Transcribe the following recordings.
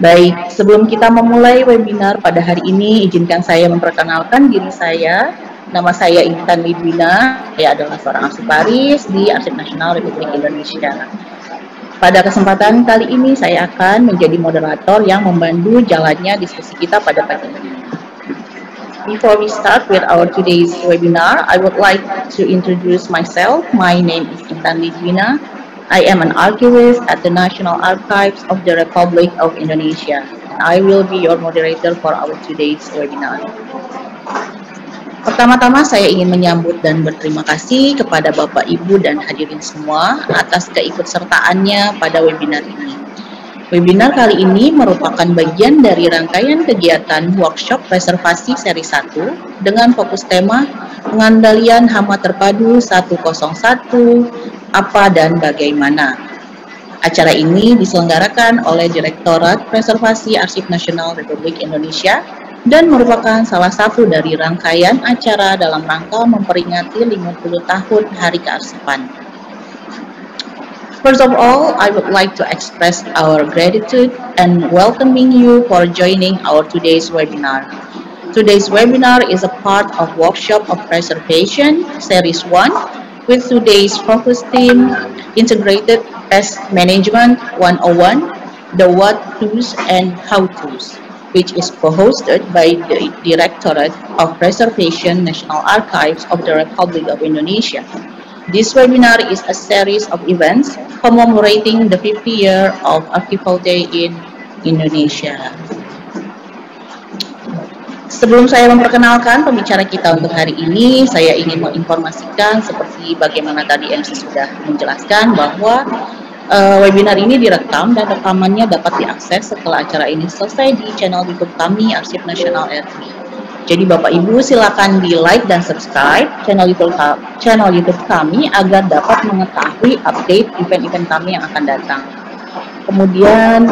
Baik, sebelum kita memulai webinar pada hari ini, izinkan saya memperkenalkan diri saya. Nama saya Intan Lidwina, saya adalah seorang arsiparis di Arsip Nasional Republik Indonesia. Pada kesempatan kali ini, saya akan menjadi moderator yang membantu jalannya diskusi kita pada pagi ini. Before we start with our today's webinar, I would like to introduce myself. My name is Intan Lidwina. I am an archivist at the National Archives of the Republic of Indonesia. I will be your moderator for our today's webinar. Pertama-tama saya ingin menyambut dan berterima kasih kepada Bapak, Ibu, dan hadirin semua atas keikutsertaannya pada webinar ini. Webinar kali ini merupakan bagian dari rangkaian kegiatan workshop preservasi seri 1 dengan fokus tema Pengendalian Hama Terpadu 101, apa dan bagaimana. Acara ini diselenggarakan oleh Direktorat Preservasi Arsip Nasional Republik Indonesia dan merupakan salah satu dari rangkaian acara dalam rangka memperingati 50 tahun Hari Kearsipan. First of all, I would like to express our gratitude and welcoming you for joining our today's webinar. Today's webinar is a part of Workshop of Preservation Series 1 with today's focus theme, Integrated Pest Management 101, the What To's and How To's, which is co-hosted by the Directorate of Preservation National Archives of the Republic of Indonesia. This webinar is a series of events commemorating the 50th year of Archival Day in Indonesia. Sebelum saya memperkenalkan pembicara kita untuk hari ini, saya ingin menginformasikan seperti bagaimana tadi MC sudah menjelaskan bahwa webinar ini direkam dan rekamannya dapat diakses setelah acara ini selesai di channel YouTube kami Arsip Nasional RI. Jadi Bapak Ibu silakan di like dan subscribe channel YouTube kami agar dapat mengetahui update event-event kami yang akan datang. Kemudian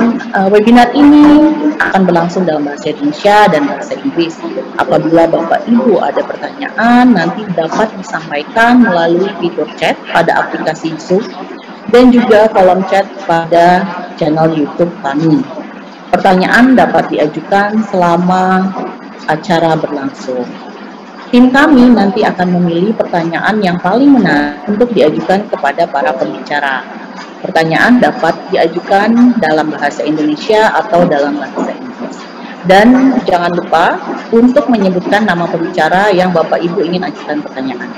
webinar ini akan berlangsung dalam bahasa Indonesia dan bahasa Inggris. Apabila Bapak Ibu ada pertanyaan, nanti dapat disampaikan melalui fitur chat pada aplikasi Zoom dan juga kolom chat pada channel YouTube kami. Pertanyaan dapat diajukan selama acara berlangsung. Tim kami nanti akan memilih pertanyaan yang paling menarik untuk diajukan kepada para pembicara. Pertanyaan dapat diajukan dalam bahasa Indonesia atau dalam bahasa Inggris. Dan jangan lupa untuk menyebutkan nama pembicara yang Bapak Ibu ingin ajukan pertanyaan.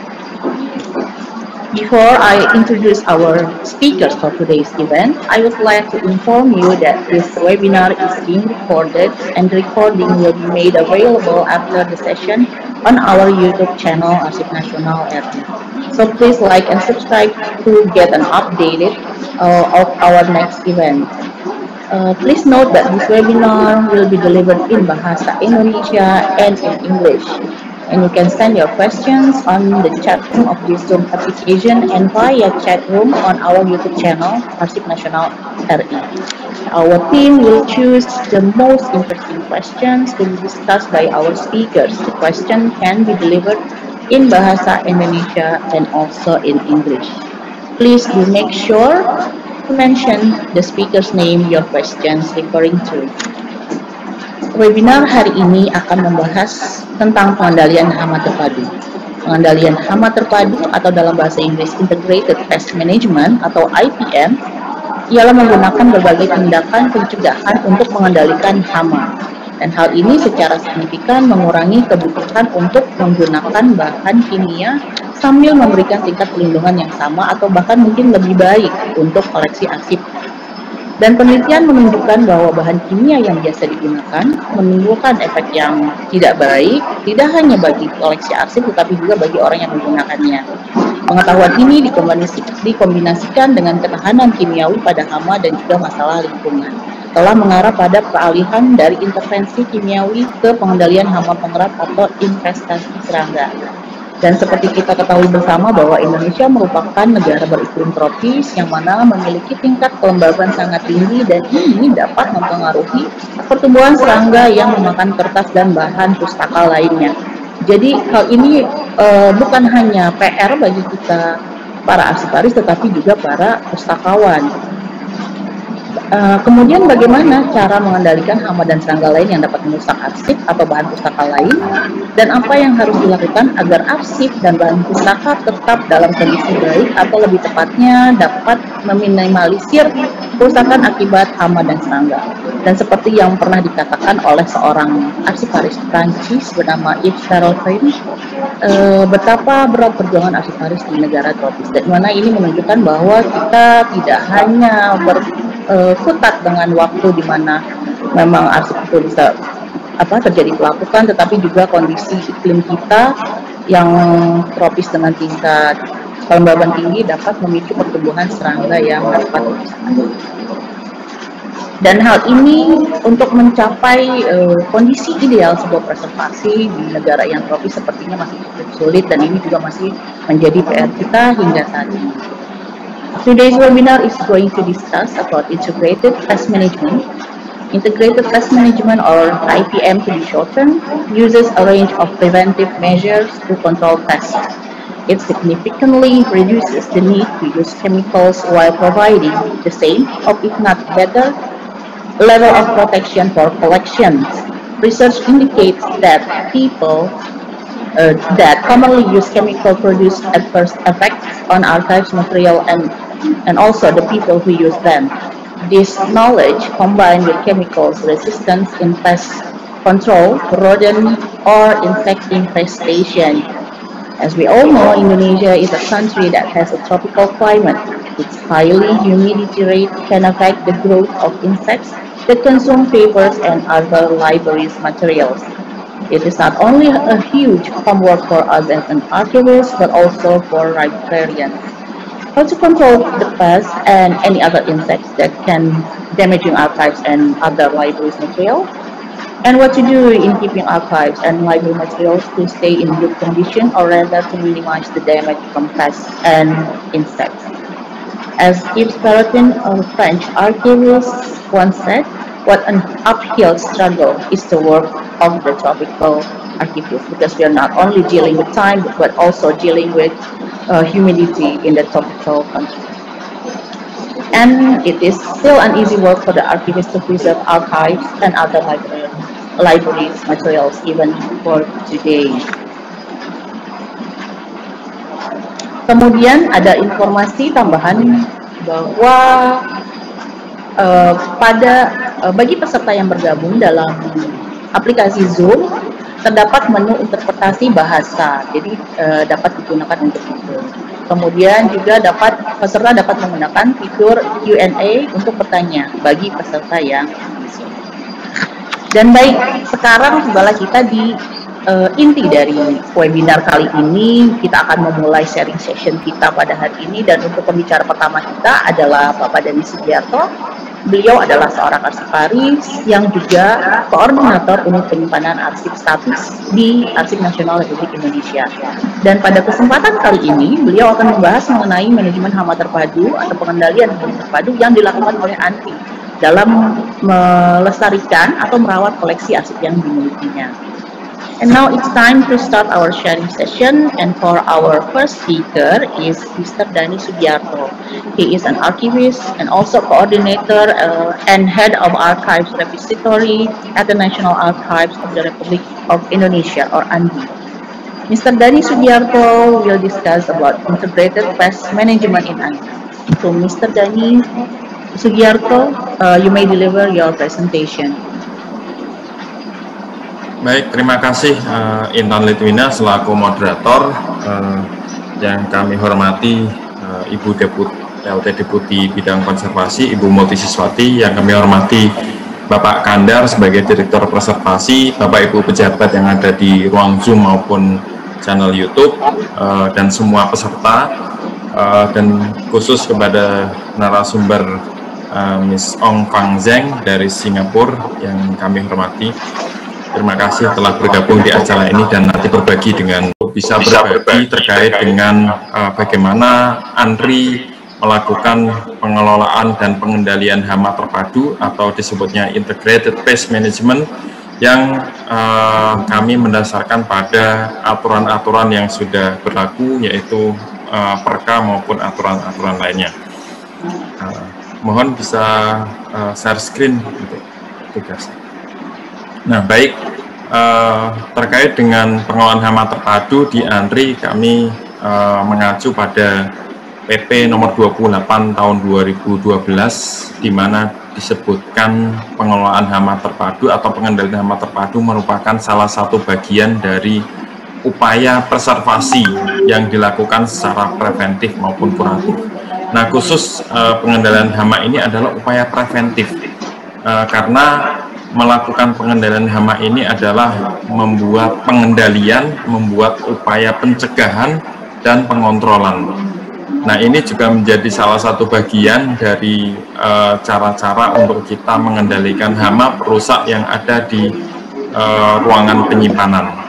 Before I introduce our speakers for today's event, I would like to inform you that this webinar is being recorded and the recording will be made available after the session on our YouTube channel Arsip Nasional RI. So please like and subscribe to get an update of our next event. Please note that this webinar will be delivered in Bahasa Indonesia and in English. And you can send your questions on the chat room of this Zoom application and via chat room on our YouTube channel, Arsip Nasional RI. Our team will choose the most interesting questions to be discussed by our speakers. The question can be delivered in Bahasa Indonesia and also in English. Please do make sure to mention the speaker's name your questions referring to. Webinar hari ini akan membahas tentang pengendalian hama terpadu. Pengendalian hama terpadu atau dalam bahasa Inggris Integrated Pest Management atau IPM ialah menggunakan berbagai tindakan pencegahan untuk mengendalikan hama. Dan hal ini secara signifikan mengurangi kebutuhan untuk menggunakan bahan kimia sambil memberikan tingkat perlindungan yang sama atau bahkan mungkin lebih baik untuk koleksi arsip. Dan penelitian menunjukkan bahwa bahan kimia yang biasa digunakan menimbulkan efek yang tidak baik, tidak hanya bagi koleksi arsip tetapi juga bagi orang yang menggunakannya. Pengetahuan ini dikombinasikan dengan ketahanan kimiawi pada hama dan juga masalah lingkungan, telah mengarah pada peralihan dari intervensi kimiawi ke pengendalian hama pengerat atau investasi serangga. Dan seperti kita ketahui bersama bahwa Indonesia merupakan negara beriklim tropis yang mana memiliki tingkat kelembaban sangat tinggi dan ini dapat mempengaruhi pertumbuhan serangga yang memakan kertas dan bahan pustaka lainnya. Jadi hal ini bukan hanya PR bagi kita para arsiparis tetapi juga para pustakawan. Kemudian bagaimana cara mengendalikan hama dan serangga lain yang dapat merusak arsip atau bahan pustaka lain, dan apa yang harus dilakukan agar arsip dan bahan pustaka tetap dalam kondisi baik atau lebih tepatnya dapat meminimalisir kerusakan akibat hama dan serangga. Dan seperti yang pernah dikatakan oleh seorang arsiparis Prancis bernama Yves Charlton, betapa berat perjuangan arsiparis di negara tropis, dan mana ini menunjukkan bahwa kita tidak hanya berkutat dengan waktu di mana memang arsip itu bisa terjadi pelapukan, tetapi juga kondisi iklim kita yang tropis dengan tingkat kelembaban tinggi dapat memicu pertumbuhan serangga yang dapat merusak. Dan hal ini untuk mencapai kondisi ideal sebuah preservasi di negara yang tropis sepertinya masih cukup sulit, dan ini juga masih menjadi PR kita hingga saat ini. Today's webinar is going to discuss about integrated pest management. Integrated pest management, or IPM to be shortened, uses a range of preventive measures to control pests. It significantly reduces the need to use chemicals while providing the same, or if not better, level of protection for collections. Research indicates that people that commonly use chemical produce adverse effects on archives material and also the people who use them. This knowledge, combined with chemicals resistance in pest control, rodent or insect infestation. As we all know, Indonesia is a country that has a tropical climate. Its highly humidity rate can affect the growth of insects that consume papers and other libraries materials. It is not only a huge homework for us as an archivist, but also for librarians. How to control the pests and any other insects that can damaging archives and other libraries material, and what to do in keeping archives and library materials to stay in good condition, or rather to minimize the damage from pests and insects. As Yves Charlton, a French archivist, once said, what an uphill struggle is the work of the tropical archivist, because we are not only dealing with time, but also dealing with humidity in the tropical country. And it is still an easy work for the archivist to preserve archives and other libraries materials even for today. Kemudian ada informasi tambahan bahwa bagi peserta yang bergabung dalam aplikasi Zoom terdapat menu interpretasi bahasa, jadi dapat digunakan untuk itu. Kemudian juga peserta dapat menggunakan fitur Q&A untuk bertanya bagi peserta yang di sini. Dan baik, sekarang tibalah kita di inti dari webinar kali ini. Kita akan memulai sharing session kita pada hari ini, dan untuk pembicara pertama kita adalah Bapak Dhani Sugiarto. Beliau adalah seorang arsiparis yang juga koordinator unit penyimpanan arsip statis di Arsip Nasional Republik Indonesia. Dan pada kesempatan kali ini, beliau akan membahas mengenai manajemen hama terpadu atau pengendalian hama terpadu yang dilakukan oleh ANTI dalam melestarikan atau merawat koleksi arsip yang dimilikinya. And now it's time to start our sharing session, and for our first speaker is Mr. Dhani Sugiarto. He is an archivist and also coordinator and head of Archives Repository at the National Archives of the Republic of Indonesia, or ANDI. Mr. Dhani Sugiarto will discuss about integrated pest management in ANDI. So Mr. Dhani Sugiarto, you may deliver your presentation. Baik, terima kasih Intan Litwina selaku moderator. Yang kami hormati Ibu LT Deputi Bidang Konservasi, Ibu Multi Siswati. Yang kami hormati Bapak Kandar sebagai Direktur Preservasi, Bapak Ibu pejabat yang ada di ruang Zoom maupun channel YouTube, dan semua peserta, dan khusus kepada narasumber Miss Ong Fang Zeng dari Singapura yang kami hormati. Terima kasih telah bergabung di acara ini dan nanti berbagi bisa berbagi terkait dengan bagaimana ANRI melakukan pengelolaan dan pengendalian hama terpadu atau disebutnya Integrated Pest Management yang kami mendasarkan pada aturan-aturan yang sudah berlaku, yaitu Perka maupun aturan-aturan lainnya. Mohon bisa share screen untuk tugas. Nah, baik, terkait dengan pengelolaan hama terpadu di ANRI, kami mengacu pada PP nomor 28 tahun 2012, di mana disebutkan pengelolaan hama terpadu atau pengendalian hama terpadu merupakan salah satu bagian dari upaya preservasi yang dilakukan secara preventif maupun kuratif. Nah, khusus pengendalian hama ini adalah upaya preventif, karena melakukan pengendalian hama ini adalah membuat pengendalian, membuat upaya pencegahan dan pengontrolan. Nah, ini juga menjadi salah satu bagian dari cara-cara untuk kita mengendalikan hama perusak yang ada di ruangan penyimpanan.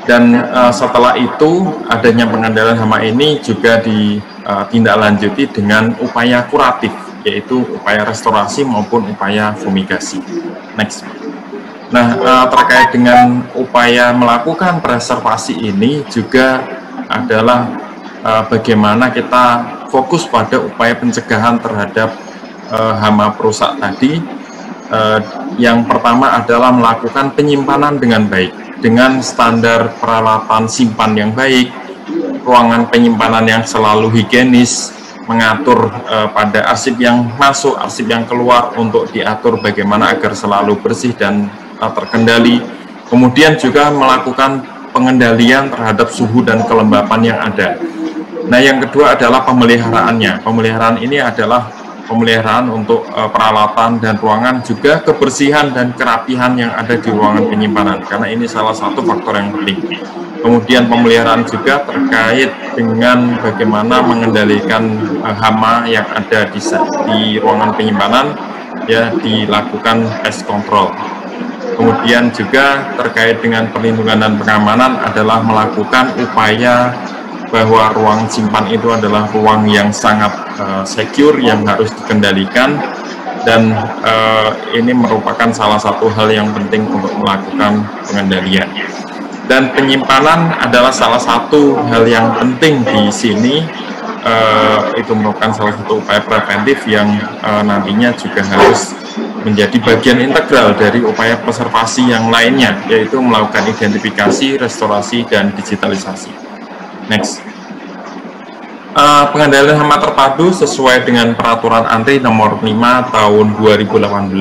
Dan setelah itu, adanya pengendalian hama ini juga ditindaklanjuti dengan upaya kuratif, yaitu upaya restorasi maupun upaya fumigasi. Next. Nah, terkait dengan upaya melakukan preservasi ini juga adalah bagaimana kita fokus pada upaya pencegahan terhadap hama perusak tadi. Yang pertama adalah melakukan penyimpanan dengan baik, dengan standar peralatan simpan yang baik, ruangan penyimpanan yang selalu higienis, mengatur pada arsip yang masuk, arsip yang keluar untuk diatur bagaimana agar selalu bersih dan terkendali. Kemudian juga melakukan pengendalian terhadap suhu dan kelembapan yang ada. Nah, yang kedua adalah pemeliharaannya. Pemeliharaan ini adalah pemeliharaan untuk peralatan dan ruangan, juga kebersihan dan kerapihan yang ada di ruangan penyimpanan, karena ini salah satu faktor yang penting. Kemudian pemeliharaan juga terkait dengan bagaimana mengendalikan hama yang ada di ruangan penyimpanan, ya, dilakukan pest control. Kemudian juga terkait dengan perlindungan dan pengamanan adalah melakukan upaya bahwa ruang simpan itu adalah ruang yang sangat secure, yang harus dikendalikan, dan ini merupakan salah satu hal yang penting untuk melakukan pengendalian. Dan penyimpanan adalah salah satu hal yang penting di sini, itu merupakan salah satu upaya preventif yang nantinya juga harus menjadi bagian integral dari upaya preservasi yang lainnya, yaitu melakukan identifikasi, restorasi, dan digitalisasi. Next. Pengendalian hama terpadu sesuai dengan peraturan ANRI nomor 5 tahun 2018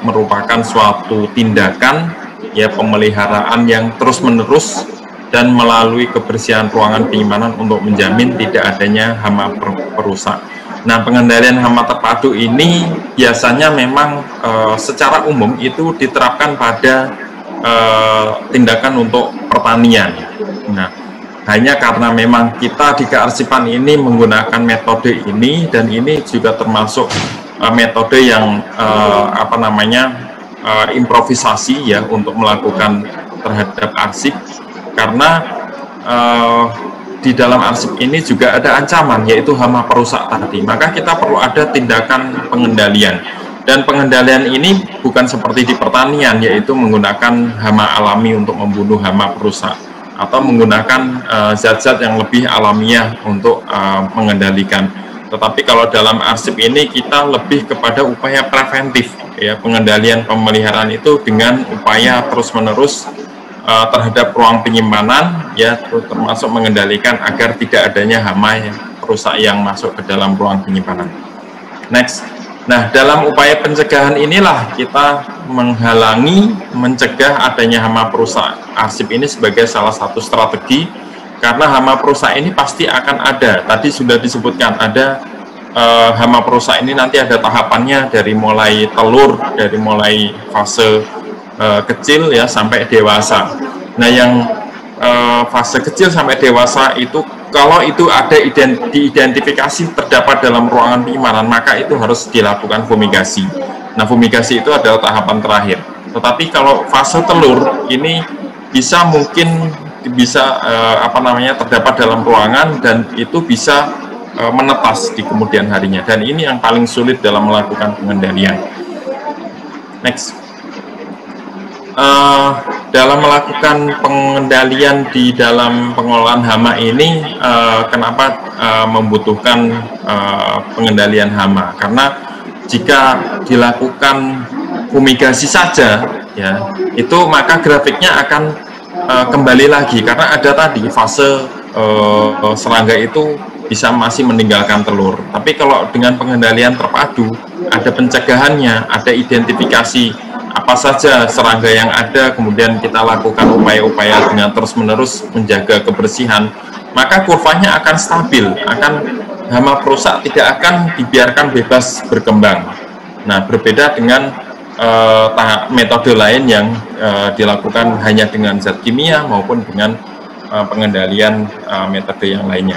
merupakan suatu tindakan, ya, pemeliharaan yang terus-menerus dan melalui kebersihan ruangan penyimpanan untuk menjamin tidak adanya hama perusak. Nah, pengendalian hama terpadu ini biasanya memang secara umum itu diterapkan pada tindakan untuk pertanian. Nah, hanya karena memang kita di kearsipan ini menggunakan metode ini, dan ini juga termasuk metode yang improvisasi, ya, untuk melakukan terhadap arsip, karena di dalam arsip ini juga ada ancaman, yaitu hama perusak tadi. Maka kita perlu ada tindakan pengendalian, dan pengendalian ini bukan seperti di pertanian, yaitu menggunakan hama alami untuk membunuh hama perusak, atau menggunakan zat-zat yang lebih alamiah untuk mengendalikan. Tetapi kalau dalam arsip ini kita lebih kepada upaya preventif, ya, pengendalian pemeliharaan itu dengan upaya terus-menerus terhadap ruang penyimpanan, ya, termasuk mengendalikan agar tidak adanya hama yang perusak yang masuk ke dalam ruang penyimpanan. Next. Nah, dalam upaya pencegahan inilah kita menghalangi, mencegah adanya hama perusak arsip ini sebagai salah satu strategi, karena hama perusak ini pasti akan ada. Tadi sudah disebutkan ada hama perusak ini nanti ada tahapannya, dari mulai telur, dari mulai fase kecil, ya, sampai dewasa. Nah, yang fase kecil sampai dewasa itu, kalau itu ada diidentifikasi terdapat dalam ruangan penyimpanan, maka itu harus dilakukan fumigasi. Nah, fumigasi itu adalah tahapan terakhir. Tetapi kalau fase telur ini terdapat dalam ruangan, dan itu bisa menetas di kemudian harinya. Dan ini yang paling sulit dalam melakukan pengendalian. Next. dalam melakukan pengendalian di dalam pengelolaan hama ini, kenapa membutuhkan pengendalian hama? Karena jika dilakukan fumigasi saja, ya, itu maka grafiknya akan kembali lagi karena ada tadi fase serangga itu bisa masih meninggalkan telur. Tapi kalau dengan pengendalian terpadu, ada pencegahannya, ada identifikasi apa saja serangga yang ada, kemudian kita lakukan upaya-upaya dengan terus-menerus menjaga kebersihan, maka kurvanya akan stabil, hama perusak tidak akan dibiarkan bebas berkembang. Nah, berbeda dengan metode lain yang dilakukan hanya dengan zat kimia maupun dengan pengendalian metode yang lainnya.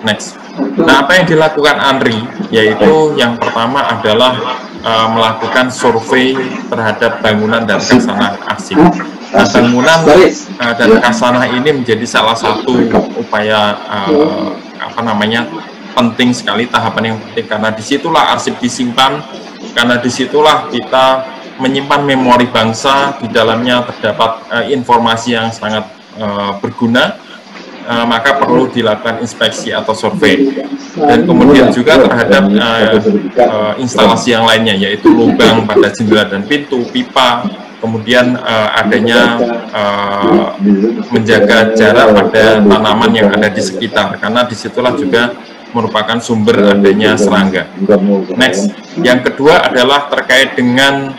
Next. Nah, apa yang dilakukan Andri? Yaitu yang pertama adalah melakukan survei terhadap bangunan dan kasanah arsip. Nah, bangunan dan kasanah ini menjadi salah satu upaya penting sekali, tahapan yang penting, karena disitulah arsip disimpan, karena disitulah kita menyimpan memori bangsa, di dalamnya terdapat informasi yang sangat berguna. Maka perlu dilakukan inspeksi atau survei, dan kemudian juga terhadap instalasi yang lainnya, yaitu lubang pada jendela dan pintu, pipa, kemudian adanya menjaga jarak pada tanaman yang ada di sekitar, karena disitulah juga merupakan sumber adanya serangga. Next, yang kedua adalah terkait dengan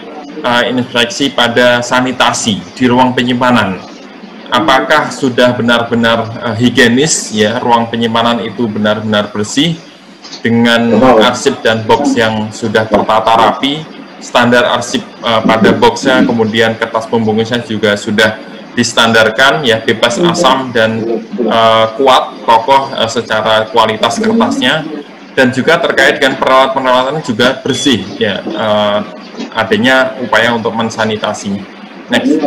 inspeksi pada sanitasi di ruang penyimpanan. Apakah sudah benar-benar higienis, ya, ruang penyimpanan itu benar-benar bersih dengan arsip dan box yang sudah tertata rapi, standar arsip pada boxnya, kemudian kertas pembungkusnya juga sudah distandarkan, ya, bebas asam dan kuat, kokoh secara kualitas kertasnya, dan juga terkait dengan peralatan-peralatan juga bersih, ya, adanya upaya untuk mensanitasi. Next,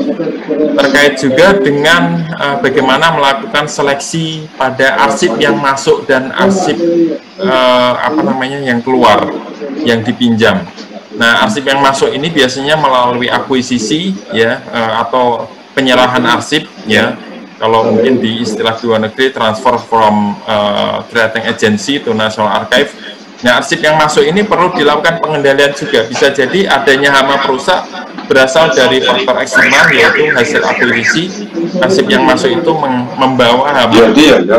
terkait juga dengan bagaimana melakukan seleksi pada arsip yang masuk dan arsip yang keluar, yang dipinjam. Nah, arsip yang masuk ini biasanya melalui akuisisi, ya, atau penyerahan arsip, ya. Kalau mungkin di istilah luar negeri, transfer from creating agency to National Archive. Nah, arsip yang masuk ini perlu dilakukan pengendalian juga. Bisa jadi adanya hama perusak berasal dari faktor eksternal, yaitu hasil akuisisi. Arsip yang masuk itu membawa hama,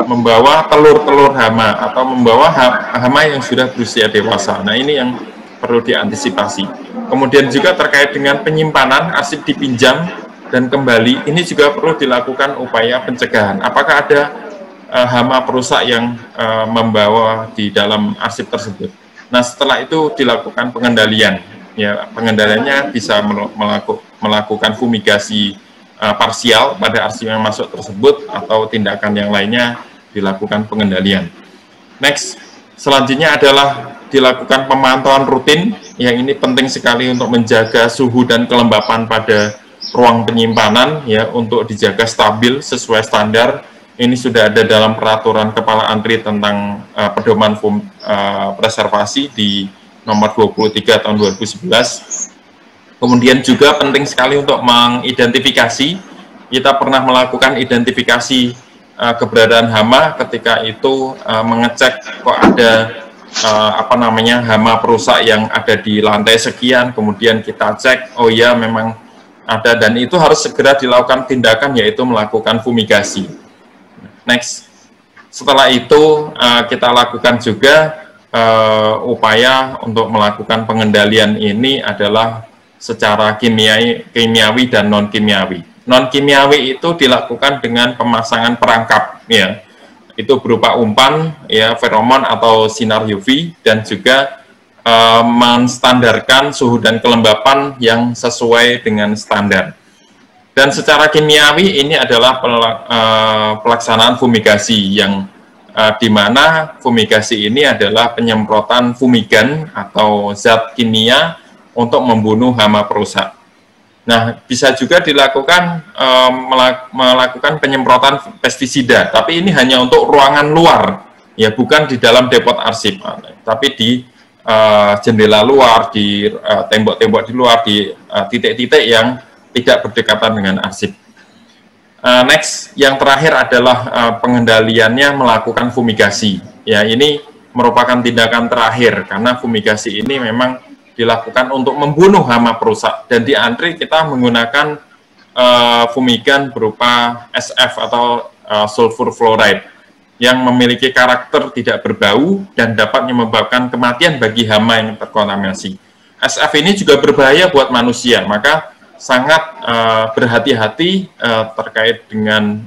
membawa telur-telur hama, atau membawa hama yang sudah berusia dewasa. Nah, ini yang perlu diantisipasi. Kemudian juga terkait dengan penyimpanan, arsip dipinjam dan kembali, ini juga perlu dilakukan upaya pencegahan. Apakah ada hama perusak yang membawa di dalam arsip tersebut? Nah, setelah itu dilakukan pengendalian. Ya, pengendaliannya bisa melakukan fumigasi parsial pada arsip yang masuk tersebut, atau tindakan yang lainnya dilakukan pengendalian. Next, selanjutnya adalah dilakukan pemantauan rutin, yang ini penting sekali untuk menjaga suhu dan kelembapan pada ruang penyimpanan, ya, untuk dijaga stabil sesuai standar. Ini sudah ada dalam peraturan Kepala Antri tentang pedoman preservasi di nomor 23 tahun 2011. Kemudian juga penting sekali untuk mengidentifikasi. Kita pernah melakukan identifikasi keberadaan hama, ketika itu mengecek kok ada hama perusak yang ada di lantai sekian, kemudian kita cek, oh ya memang ada, dan itu harus segera dilakukan tindakan, yaitu melakukan fumigasi. Next, setelah itu kita lakukan juga upaya untuk melakukan pengendalian ini adalah secara kimiawi dan non kimiawi. Non kimiawi itu dilakukan dengan pemasangan perangkap, ya, itu berupa umpan, ya, feromon atau sinar UV, dan juga menstandarkan suhu dan kelembapan yang sesuai dengan standar. Dan secara kimiawi ini adalah pelaksanaan fumigasi, yang di mana fumigasi ini adalah penyemprotan fumigan atau zat kimia untuk membunuh hama perusak. Nah, bisa juga dilakukan melakukan penyemprotan pestisida, tapi ini hanya untuk ruangan luar, ya, bukan di dalam depot arsip, tapi di jendela luar, di tembok-tembok di luar, di titik-titik yang tidak berdekatan dengan arsip. Next, yang terakhir adalah pengendaliannya melakukan fumigasi. Ya, ini merupakan tindakan terakhir karena fumigasi ini memang dilakukan untuk membunuh hama perusak, dan di ANRI kita menggunakan fumigan berupa SF atau sulfur fluoride yang memiliki karakter tidak berbau dan dapat menyebabkan kematian bagi hama yang terkontaminasi. SF ini juga berbahaya buat manusia, maka sangat berhati-hati terkait dengan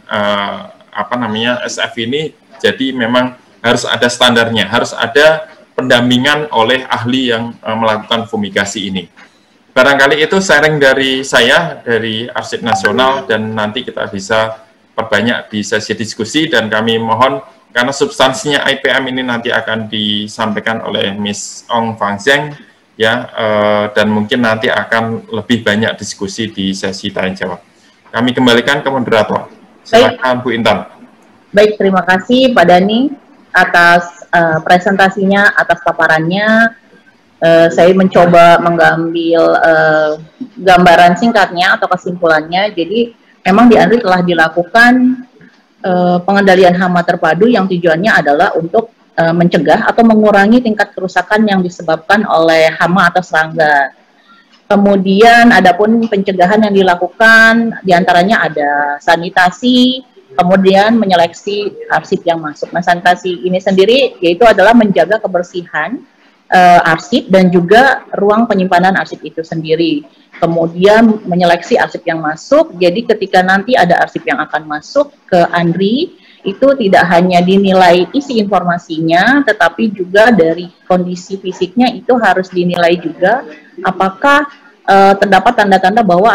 SF ini. Jadi memang harus ada standarnya, harus ada pendampingan oleh ahli yang melakukan fumigasi ini. Barangkali itu sharing dari saya, dari Arsip Nasional, dan nanti kita bisa perbanyak di sesi diskusi, dan kami mohon, karena substansinya IPM ini nanti akan disampaikan oleh Miss Ong Fang Cheng, ya, dan mungkin nanti akan lebih banyak diskusi di sesi tanya jawab. Kami kembalikan ke moderator. Silakan Bu Intan. Baik, terima kasih Pak Dhani atas presentasinya, atas paparannya. Saya mencoba mengambil gambaran singkatnya atau kesimpulannya. Jadi memang di ANRI telah dilakukan pengendalian hama terpadu yang tujuannya adalah untuk mencegah atau mengurangi tingkat kerusakan yang disebabkan oleh hama atau serangga. Kemudian adapun pencegahan yang dilakukan diantaranya ada sanitasi, kemudian menyeleksi arsip yang masuk. Nah, sanitasi ini sendiri yaitu adalah menjaga kebersihan arsip dan juga ruang penyimpanan arsip itu sendiri. Kemudian menyeleksi arsip yang masuk, jadi ketika nanti ada arsip yang akan masuk ke ANRI, itu tidak hanya dinilai isi informasinya, tetapi juga dari kondisi fisiknya itu harus dinilai juga apakah terdapat tanda-tanda bahwa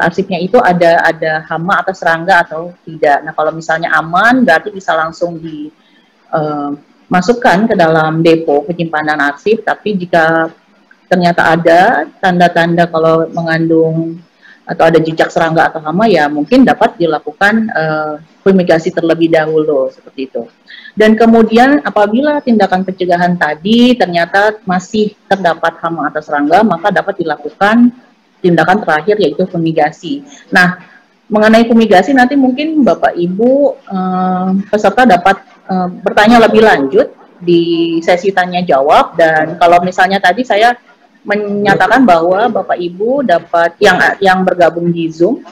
arsipnya itu ada hama atau serangga atau tidak. Nah, kalau misalnya aman, berarti bisa langsung dimasukkan ke dalam depo penyimpanan arsip, tapi jika ternyata ada tanda-tanda kalau mengandung atau ada jejak serangga atau hama, ya mungkin dapat dilakukan fumigasi terlebih dahulu, seperti itu. Dan kemudian apabila tindakan pencegahan tadi ternyata masih terdapat hama atau serangga, maka dapat dilakukan tindakan terakhir yaitu fumigasi. Nah, mengenai fumigasi nanti mungkin Bapak Ibu peserta dapat bertanya lebih lanjut di sesi tanya jawab, dan kalau misalnya tadi saya menyatakan bahwa Bapak Ibu dapat yang bergabung di Zoom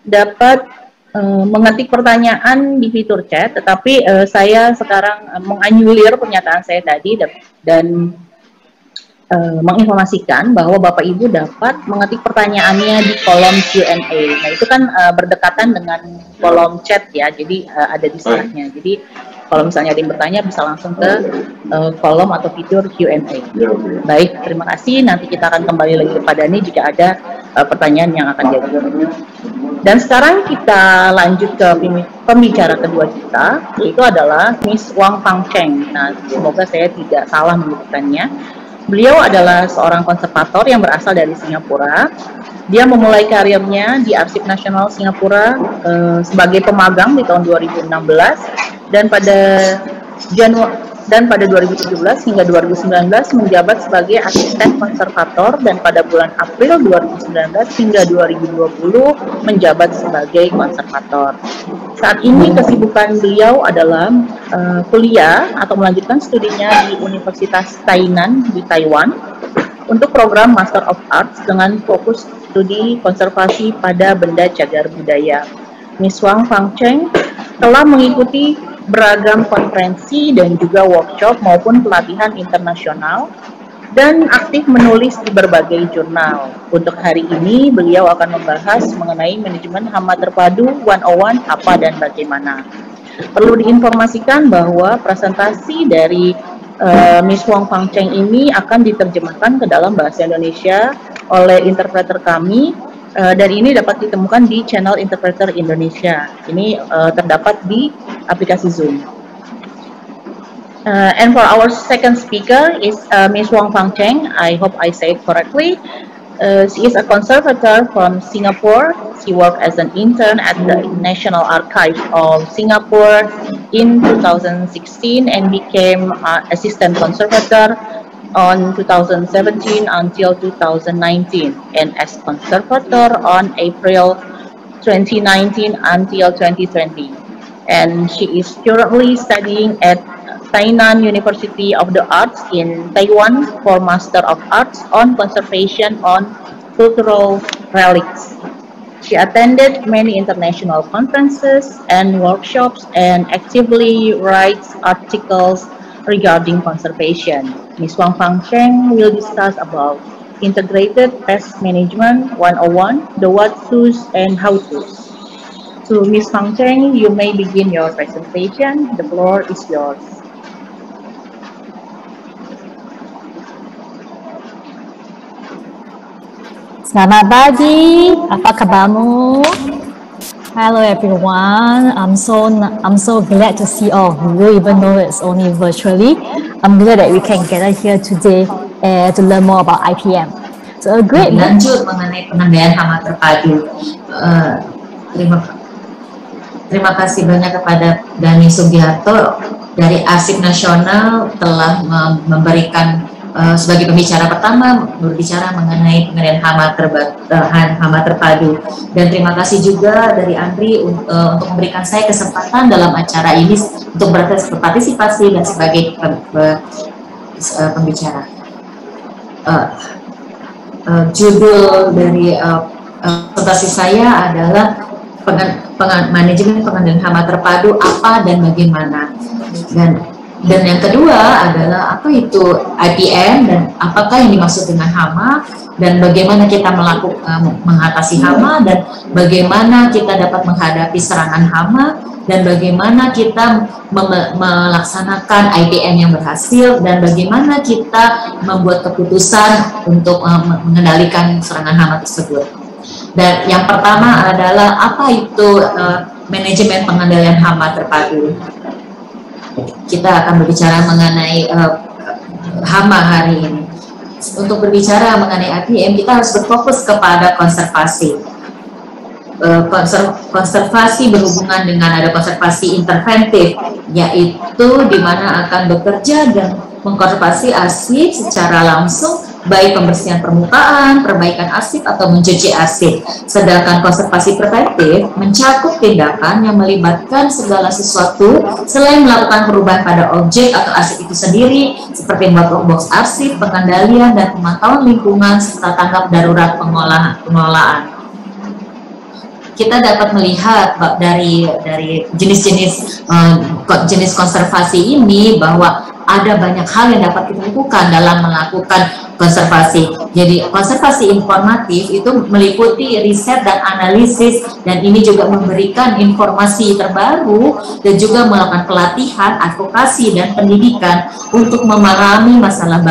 dapat mengetik pertanyaan di fitur chat, tetapi saya sekarang menganulir pernyataan saya tadi dan menginformasikan bahwa Bapak Ibu dapat mengetik pertanyaannya di kolom Q&A. Nah, itu kan berdekatan dengan kolom chat ya, jadi ada di sebelahnya. Jadi kalau misalnya ada yang bertanya bisa langsung ke kolom atau fitur Q&A. Baik, terima kasih. Nanti kita akan kembali lagi kepada Dhani jika ada pertanyaan yang akan jadi. Dan sekarang kita lanjut ke pembicara kedua kita, yaitu adalah Miss Wang Fang Cheng. Nah, semoga saya tidak salah menyebutkannya. Beliau adalah seorang konservator yang berasal dari Singapura. Dia memulai karirnya di Arsip Nasional Singapura sebagai pemagang di tahun 2016, dan pada 2017 hingga 2019 menjabat sebagai asisten konservator, dan pada bulan April 2019 hingga 2020 menjabat sebagai konservator. Saat ini kesibukan beliau adalah kuliah atau melanjutkan studinya di Universitas Tainan di Taiwan untuk program Master of Arts dengan fokus studi konservasi pada benda cagar budaya. Miss Wang Fang Cheng telah mengikuti beragam konferensi dan juga workshop maupun pelatihan internasional dan aktif menulis di berbagai jurnal. Untuk hari ini beliau akan membahas mengenai manajemen hama terpadu 101 apa dan bagaimana. Perlu diinformasikan bahwa presentasi dari Miss Wang Fang Cheng ini akan diterjemahkan ke dalam bahasa Indonesia oleh interpreter kami, dan ini dapat ditemukan di channel Interpreter Indonesia. Ini terdapat di aplikasi Zoom. And for our second speaker is Miss Wang Fang Cheng. I hope I say it correctly. She is a conservator from Singapore. She worked as an intern at the National Archive of Singapore in 2016 and became assistant conservator on 2017 until 2019 and as conservator on April 2019 until 2020. And she is currently studying at Tainan University of the Arts in Taiwan for Master of Arts on Conservation on Cultural Relics. She attended many international conferences and workshops and actively writes articles regarding conservation. Ms. Wang Fang Cheng will discuss about Integrated Pest Management 101, the what-tos and how-tos. So, Ms. Fang Cheng, you may begin your presentation. The floor is yours. Selamat pagi, apa kabarmu? Hello everyone, I'm so glad to see all of you, even though it's only virtually. I'm glad that we can gather here today to learn more about IPM. So a great lanjut mengenai pengendalian hama terpadu. Terima kasih banyak kepada Dani Sugiharto dari Arsip Nasional telah memberikan sebagai pembicara pertama berbicara mengenai pengendalian hama terpadu, dan terima kasih juga dari Andri untuk memberikan saya kesempatan dalam acara ini untuk berpartisipasi dan sebagai pembicara. Judul dari presentasi saya adalah manajemen pengendalian hama terpadu apa dan bagaimana, dan yang kedua adalah apa itu IPM dan apakah yang dimaksud dengan hama, dan bagaimana kita mengatasi hama, dan bagaimana kita dapat menghadapi serangan hama, dan bagaimana kita melaksanakan IPM yang berhasil, dan bagaimana kita membuat keputusan untuk mengendalikan serangan hama tersebut. Dan yang pertama adalah apa itu manajemen pengendalian hama terpadu. Kita akan berbicara mengenai hama hari ini. Untuk berbicara mengenai IPM, kita harus berfokus kepada konservasi. Konservasi berhubungan dengan ada konservasi interventif, yaitu di mana akan bekerja dan mengkonservasi arsip secara langsung, baik pembersihan permukaan, perbaikan arsip, atau mencuci arsip. Sedangkan konservasi preventif mencakup tindakan yang melibatkan segala sesuatu selain melakukan perubahan pada objek atau arsip itu sendiri, seperti membuat box arsip, pengendalian dan pemantauan lingkungan, serta tanggap darurat pengelolaan. Kita dapat melihat dari jenis konservasi ini bahwa ada banyak hal yang dapat kita lakukan dalam melakukan konservasi. Jadi konservasi informatif itu meliputi riset dan analisis, dan ini juga memberikan informasi terbaru dan juga melakukan pelatihan, advokasi dan pendidikan untuk memahami masalah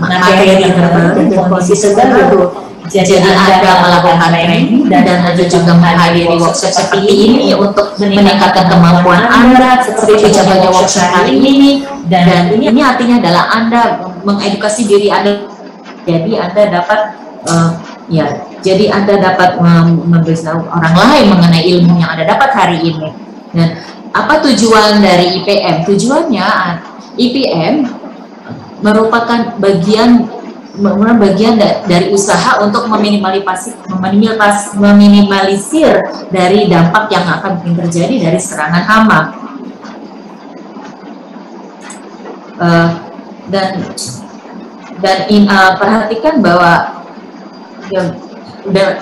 materi terbaru dan kondisi terbaru. Jadi ada melakukan training dan ada juga menghadiri workshop seperti ini untuk meningkatkan kemampuan Anda seperti contohnya workshop hari ini, dan ini artinya adalah Anda mengedukasi diri Anda, jadi Anda dapat jadi Anda dapat memberitahu orang lain mengenai ilmu yang Anda dapat hari ini. Dan apa tujuan dari IPM? Tujuannya IPM merupakan bagian dari usaha untuk meminimalisir dari dampak yang akan terjadi dari serangan hama. Perhatikan bahwa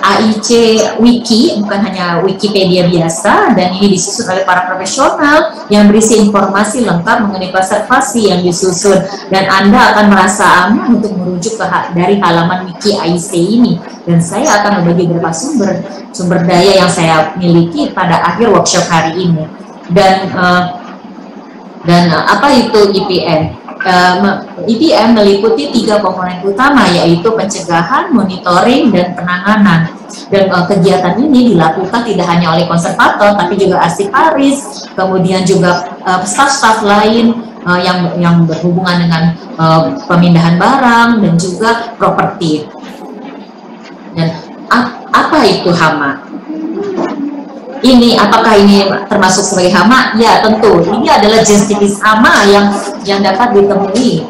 AIC Wiki bukan hanya Wikipedia biasa, dan ini disusun oleh para profesional yang berisi informasi lengkap mengenai konservasi yang disusun, dan Anda akan merasa aman untuk merujuk dari halaman Wiki AIC ini. Dan saya akan berbagi beberapa sumber daya yang saya miliki pada akhir workshop hari ini. Dan apa itu IPM? IPM meliputi 3 komponen utama, yaitu pencegahan, monitoring, dan penanganan. Dan kegiatan ini dilakukan tidak hanya oleh konservator, tapi juga arsiparis, kemudian juga staf-staf lain yang berhubungan dengan pemindahan barang dan juga properti. Dan apa itu hama? Apakah ini termasuk sebagai hama? Ya, tentu. Ini adalah jenis hama yang dapat ditemui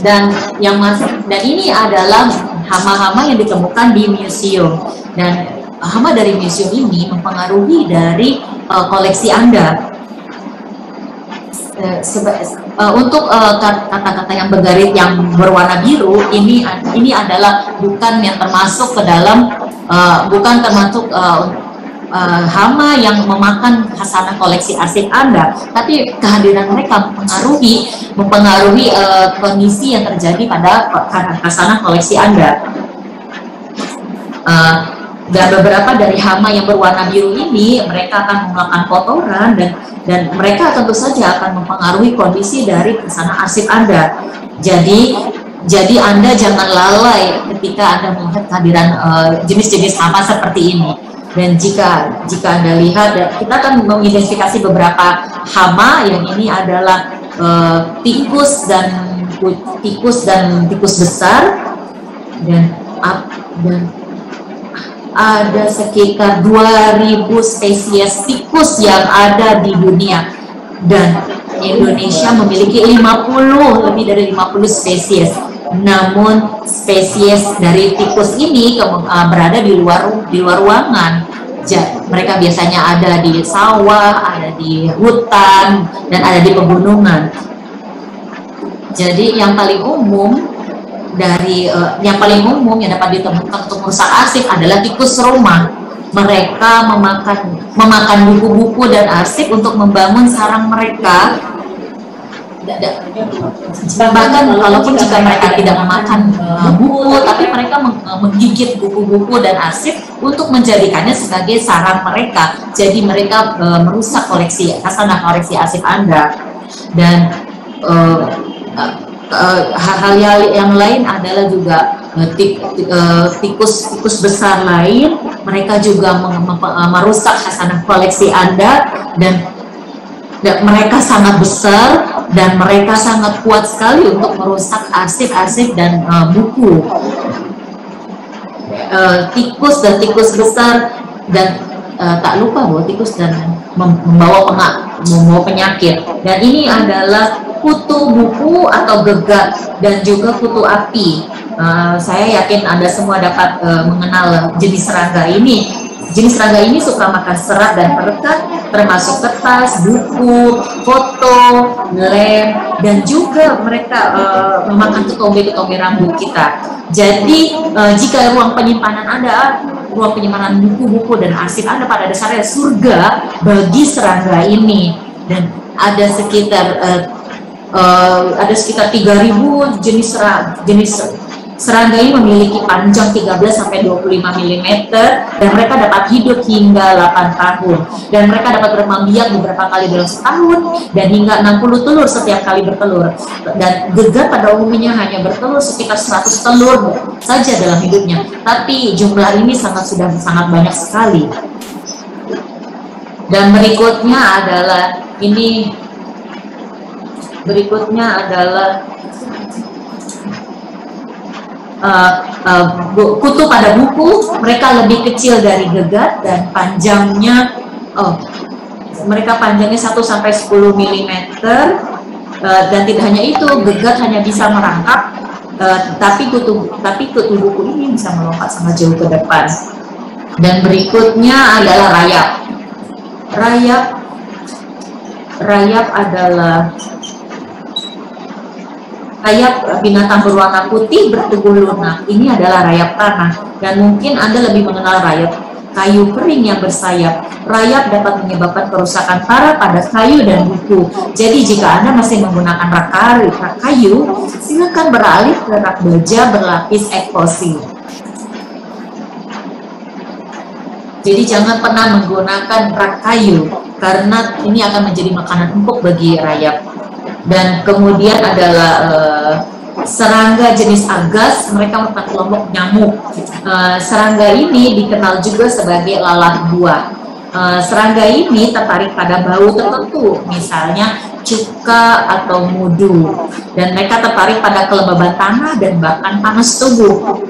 Dan ini adalah hama-hama yang ditemukan di museum, dan hama dari museum ini mempengaruhi dari koleksi Anda. Untuk kata-kata yang bergaris yang berwarna biru ini adalah bukan yang termasuk ke dalam hama yang memakan khasanah koleksi arsip Anda, tapi kehadiran mereka mempengaruhi kondisi yang terjadi pada khasanah koleksi Anda. Dan beberapa dari hama yang berwarna biru ini mereka akan melakukan kotoran dan mereka tentu saja akan mempengaruhi kondisi dari khasanah arsip Anda. Jadi Anda jangan lalai ketika Anda melihat kehadiran jenis-jenis hama seperti ini. Dan jika Anda lihat, kita akan mengidentifikasi beberapa hama yang ini adalah tikus besar, dan ada sekitar 2000 spesies tikus yang ada di dunia, dan Indonesia memiliki lebih dari 50 spesies. Namun spesies dari tikus ini berada di luar ruangan. Mereka biasanya ada di sawah, ada di hutan, dan ada di pegunungan. Jadi yang paling umum yang dapat ditemukan untuk merusak arsip adalah tikus Roma. Mereka memakan buku-buku dan arsip untuk membangun sarang mereka. Bahkan walaupun jika mereka tidak memakan buku, tapi mereka menggigit buku-buku dan arsip untuk menjadikannya sebagai sarang mereka. Jadi mereka merusak khasanah koleksi arsip Anda. Dan hal yang lain adalah juga tikus besar lain. Mereka juga merusak khasanah koleksi Anda, dan mereka sangat besar dan mereka sangat kuat sekali untuk merusak arsip-arsip dan buku. Tikus besar, dan tak lupa bahwa tikus dan membawa penyakit. Dan ini adalah kutu buku atau gegat dan juga kutu api. Saya yakin Anda semua dapat mengenal jenis serangga ini. Jenis serangga ini suka makan serat dan perekat, termasuk kertas, buku, foto, lem, dan juga mereka memakan ketombe-ketombe rambut kita. Jadi jika ruang penyimpanan buku-buku dan arsip Anda pada dasarnya surga bagi serangga ini. Dan ada sekitar 3.000 jenis serangga ini memiliki panjang 13-25 mm, dan mereka dapat hidup hingga 8 tahun. Dan mereka dapat berkembang biak beberapa kali dalam setahun, dan hingga 60 telur setiap kali bertelur. Dan gegat pada umumnya hanya bertelur sekitar 100 telur saja dalam hidupnya. Tapi jumlah ini sudah sangat banyak sekali. Dan berikutnya adalah kutu pada buku. Mereka lebih kecil dari gegat dan panjangnya mereka panjangnya 1-10 mm, dan tidak hanya itu, gegat hanya bisa merangkap, tapi kutu buku ini bisa melompat sangat jauh ke depan. Dan berikutnya adalah rayap adalah binatang berwarna putih bertubuh lunak. Ini adalah rayap tanah, dan mungkin Anda lebih mengenal rayap kayu kering yang bersayap. Rayap dapat menyebabkan kerusakan parah pada kayu dan buku. Jadi jika Anda masih menggunakan rak kayu, silakan beralih ke rak baja berlapis epoxy. Jadi jangan pernah menggunakan rak kayu, karena ini akan menjadi makanan empuk bagi rayap. Dan kemudian adalah serangga jenis agas. Mereka merupakan kelompok nyamuk. Serangga ini dikenal juga sebagai lalat buah. Serangga ini tertarik pada bau tertentu, misalnya cuka atau mudu, dan mereka tertarik pada kelembaban tanah dan bahkan panas tubuh.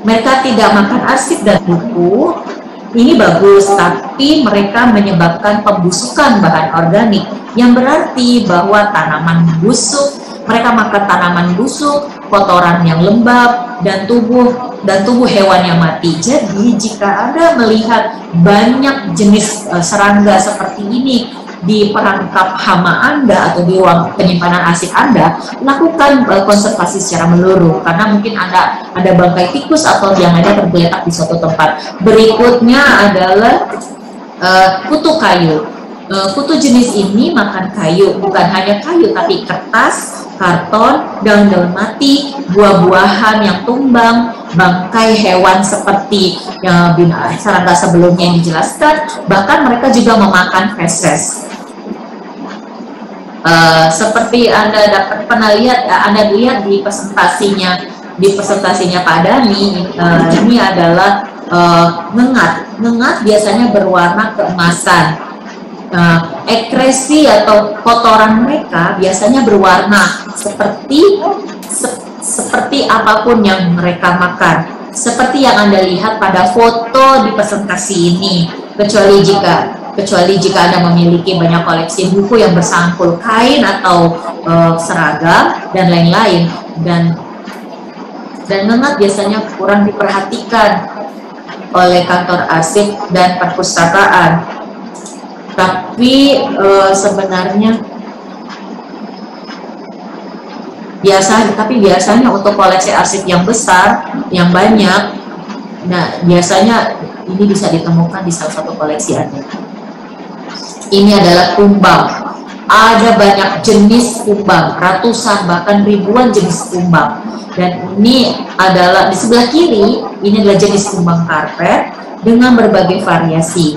Mereka tidak makan arsip dan buku, ini bagus, tapi mereka menyebabkan pembusukan bahan organik, yang berarti bahwa tanaman busuk, mereka makan tanaman busuk, kotoran yang lembab, dan tubuh hewan yang mati. Jadi jika Anda melihat banyak jenis serangga seperti ini di perangkap hama Anda atau di ruang penyimpanan arsip Anda, lakukan konservasi secara menyeluruh, karena mungkin ada bangkai tikus atau yang ada tergeletak di suatu tempat. Berikutnya adalah kutu kayu. Kutu jenis ini makan kayu, bukan hanya kayu tapi kertas, karton, daun-daun mati, buah-buahan yang tumbang, bangkai hewan seperti yang serangga sebelumnya yang dijelaskan, bahkan mereka juga memakan feses. Seperti Anda pernah lihat, Anda lihat di presentasinya Pak Dhani, ini adalah ngengat. Ngengat biasanya berwarna keemasan. Ekresi atau kotoran mereka biasanya berwarna seperti apapun yang mereka makan, seperti yang Anda lihat pada foto di presentasi ini, kecuali jika Anda memiliki banyak koleksi buku yang bersangkul kain atau seragam dan lain-lain, dan ngengat biasanya kurang diperhatikan oleh kantor arsip dan perpustakaan. Tapi sebenarnya biasanya untuk koleksi arsip yang besar, yang banyak, nah biasanya ini bisa ditemukan di salah satu koleksi Anda. Ini adalah kumbang. Ada banyak jenis kumbang, ratusan bahkan ribuan jenis kumbang. Dan ini adalah di sebelah kiri, ini adalah jenis kumbang karpet dengan berbagai variasi.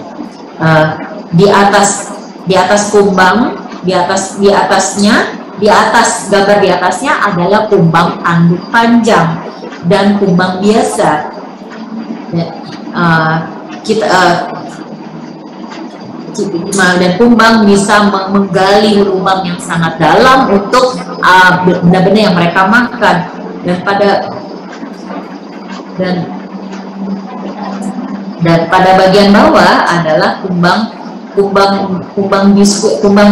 Di atas kumbang, di atas gambar di atasnya adalah kumbang tanduk panjang dan kumbang biasa. Dan kumbang bisa menggali lubang yang sangat dalam untuk benda-benda yang mereka makan. Dan pada bagian bawah adalah kumbang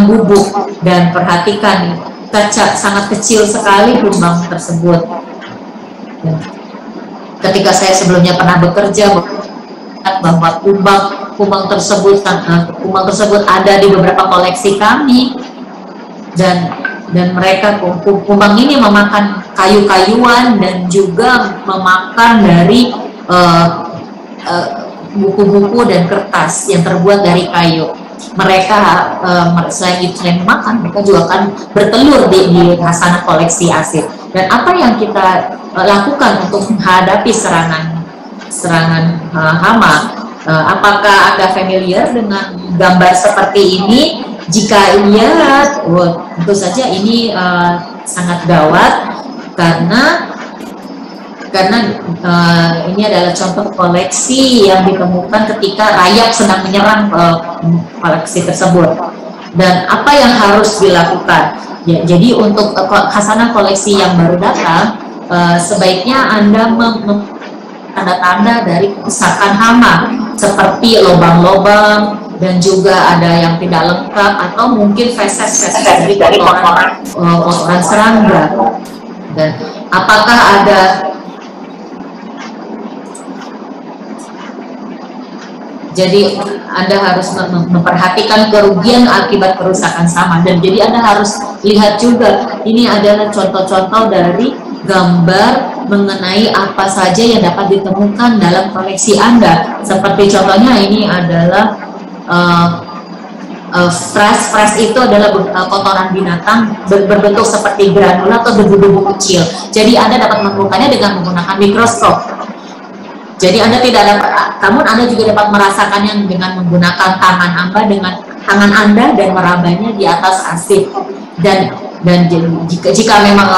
bubuk, dan perhatikan sangat kecil sekali kumbang tersebut. Ketika saya sebelumnya pernah bekerja bahwa kumbang tersebut ada di beberapa koleksi kami, dan mereka kumbang ini memakan kayu-kayuan dan juga memakan dari buku-buku dan kertas yang terbuat dari kayu. Mereka selain makan, mereka juga akan bertelur di khasanah koleksi arsip. Dan apa yang kita lakukan untuk menghadapi serangan hama? Apakah Anda familiar dengan gambar seperti ini? Jika iya, tentu saja ini sangat gawat, karena ini adalah contoh koleksi yang ditemukan ketika rayap sedang menyerang koleksi tersebut. Dan apa yang harus dilakukan? Ya, jadi untuk khasanah koleksi yang baru datang, sebaiknya Anda tanda-tanda dari kerusakan hama, seperti lubang-lubang, dan juga ada yang tidak lengkap, atau mungkin feses dari kotoran serangga. Dan apakah ada Jadi Anda harus memperhatikan kerugian akibat kerusakan sama, dan jadi Anda harus lihat juga ini adalah contoh-contoh dari gambar mengenai apa saja yang dapat ditemukan dalam koleksi Anda. Seperti contohnya ini adalah fresh itu adalah kotoran binatang berbentuk seperti granula atau debu-debu kecil. Jadi Anda dapat menemukannya dengan menggunakan mikroskop. Jadi Anda tidak dapat, namun Anda juga dapat merasakannya dengan menggunakan tangan Anda dan merabanya di atas arsip. Dan jika memang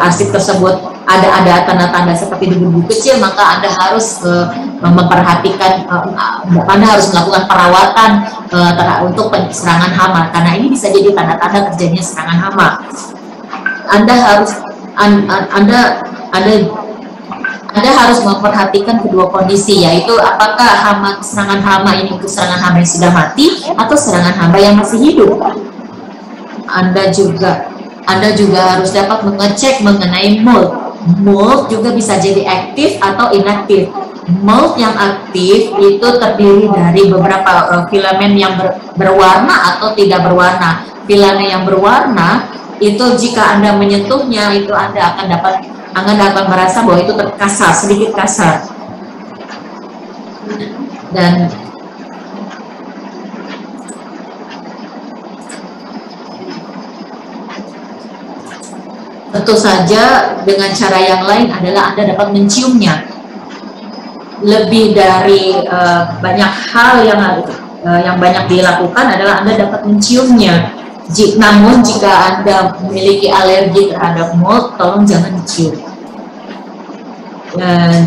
arsip tersebut ada tanda-tanda seperti debu kecil, maka Anda harus memperhatikan, Anda harus melakukan perawatan untuk serangan hama, karena ini bisa jadi tanda-tanda terjadinya serangan hama. Anda harus memperhatikan kedua kondisi, yaitu apakah serangan hama ini untuk serangan hama yang sudah mati atau serangan hama yang masih hidup. Anda juga harus dapat mengecek mengenai mold. Mold juga bisa jadi aktif atau inaktif. Mold yang aktif itu terdiri dari beberapa filamen yang berwarna atau tidak berwarna. Filamen yang berwarna itu jika Anda menyentuhnya itu Anda akan merasa bahwa itu terkasar, sedikit kasar. Dan tentu saja dengan cara yang lain adalah Anda dapat menciumnya. Lebih dari banyak hal yang banyak dilakukan adalah Anda dapat menciumnya. Namun jika Anda memiliki alergi terhadap mold, tolong jangan dicium.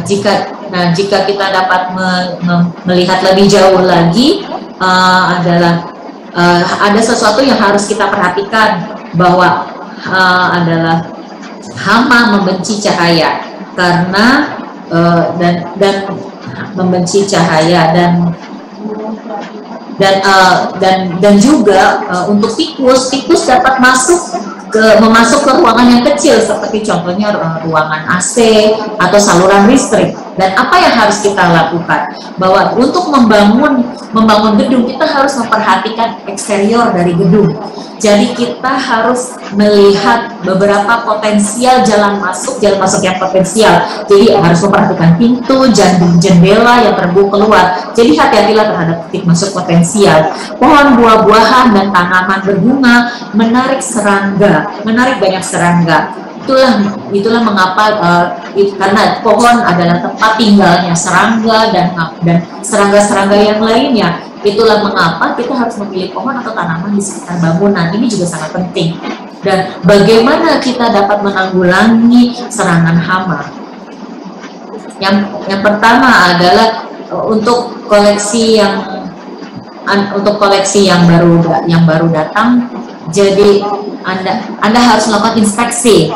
Jika kita dapat melihat lebih jauh lagi, ada sesuatu yang harus kita perhatikan, bahwa adalah hama membenci cahaya karena dan membenci cahaya dan juga untuk tikus dapat memasuk ke ruangan yang kecil seperti contohnya ruangan AC atau saluran listrik. Dan apa yang harus kita lakukan? Bahwa untuk membangun gedung kita harus memperhatikan eksterior dari gedung. Jadi kita harus melihat beberapa potensial jalan masuk yang potensial. Jadi harus memperhatikan pintu, jendela yang terbuka keluar. Jadi hati-hatilah terhadap titik masuk potensial. Pohon buah-buahan dan tanaman berbunga menarik banyak serangga. Itulah mengapa karena pohon adalah tempat tinggalnya serangga dan serangga-serangga yang lainnya. Itulah mengapa kita harus memilih pohon atau tanaman di sekitar bangunan. Ini juga sangat penting. Dan bagaimana kita dapat menanggulangi serangan hama? Yang pertama adalah untuk koleksi yang baru datang. Jadi Anda harus melakukan inspeksi.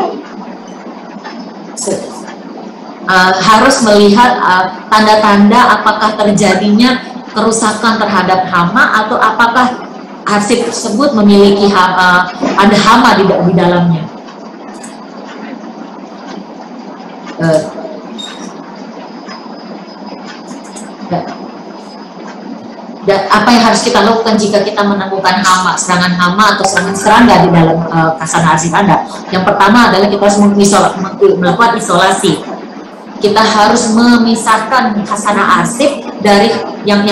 Harus melihat tanda-tanda apakah terjadinya kerusakan terhadap hama atau apakah arsip tersebut memiliki ada hama di dalamnya. Dan apa yang harus kita lakukan jika kita menemukan serangan hama atau serangan serangga di dalam khazanah arsip Anda? Yang pertama adalah kita harus melakukan isolasi. Kita harus memisahkan khazanah arsip dari yang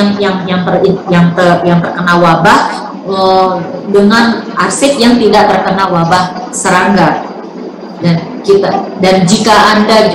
terkena wabah dengan arsip yang tidak terkena wabah serangga. Dan jika Anda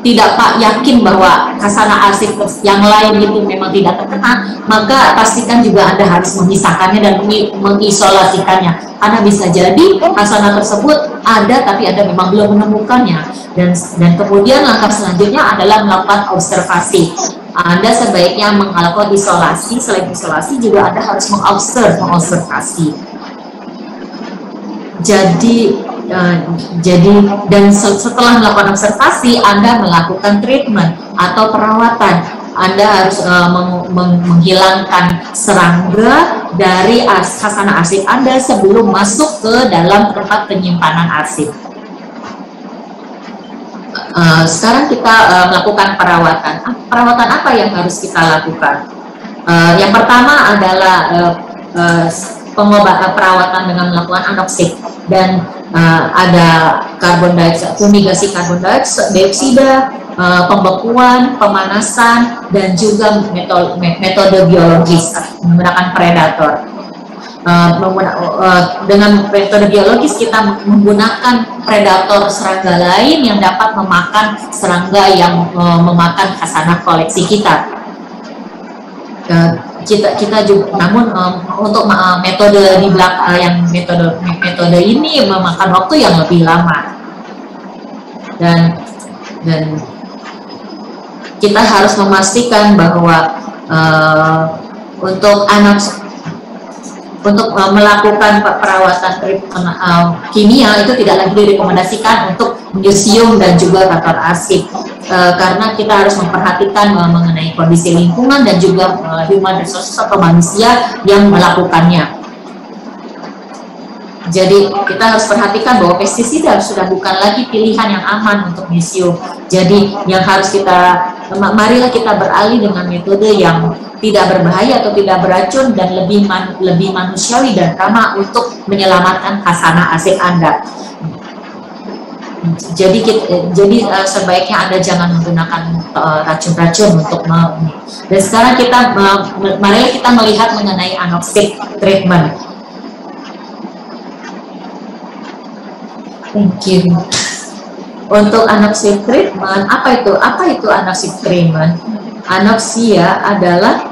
tidak yakin bahwa khazanah arsip yang lain itu memang tidak terkena, maka pastikan juga Anda harus memisahkannya dan mengisolasikannya. Karena bisa jadi khazanah tersebut ada tapi Anda memang belum menemukannya. Dan kemudian langkah selanjutnya adalah melakukan observasi. Anda sebaiknya melakukan isolasi. Selain isolasi juga Anda harus mengobservasi. Dan setelah melakukan observasi, Anda melakukan treatment atau perawatan. Anda harus menghilangkan serangga dari khazanah arsip Anda sebelum masuk ke dalam tempat penyimpanan arsip. Sekarang kita melakukan perawatan. Perawatan apa yang harus kita lakukan? Yang pertama adalah perawatan dengan melakukan anoksik dan ada karbon dioksida, fumigasi karbon dioksida, pembekuan, pemanasan, dan juga metode biologis menggunakan predator. Dengan metode biologis kita menggunakan predator serangga lain yang dapat memakan serangga yang memakan khazanah koleksi kita. Kita juga, namun untuk metode di belakang metode ini memakan waktu yang lebih lama dan kita harus memastikan bahwa untuk melakukan perawatan kimia itu tidak lagi direkomendasikan untuk museum dan juga kantor arsip, karena kita harus memperhatikan mengenai kondisi lingkungan dan juga human resources atau manusia yang melakukannya. Jadi kita harus perhatikan bahwa pestisida sudah bukan lagi pilihan yang aman untuk museum. Jadi yang harus marilah kita beralih dengan metode yang tidak berbahaya atau tidak beracun dan lebih manusiawi dan ramah untuk menyelamatkan khasanah arsip Anda. Jadi sebaiknya Anda jangan menggunakan racun-racun untuk dan sekarang marilah kita melihat mengenai anoxic treatment. Thank you. Untuk anoxic treatment, apa itu anoxic treatment? Anoksia adalah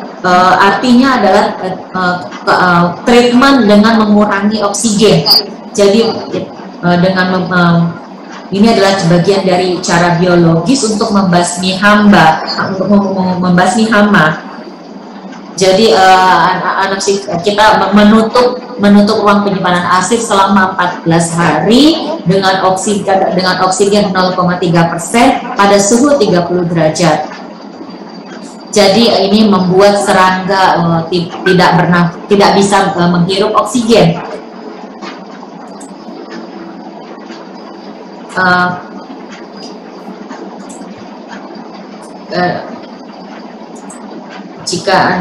artinya adalah treatment dengan mengurangi oksigen. Jadi ini adalah bagian dari cara biologis untuk membasmi hama. Jadi kita menutup ruang penyimpanan arsip selama 14 hari dengan oksigen 0,3% pada suhu 30 derajat. Jadi ini membuat serangga tidak bisa menghirup oksigen. Jika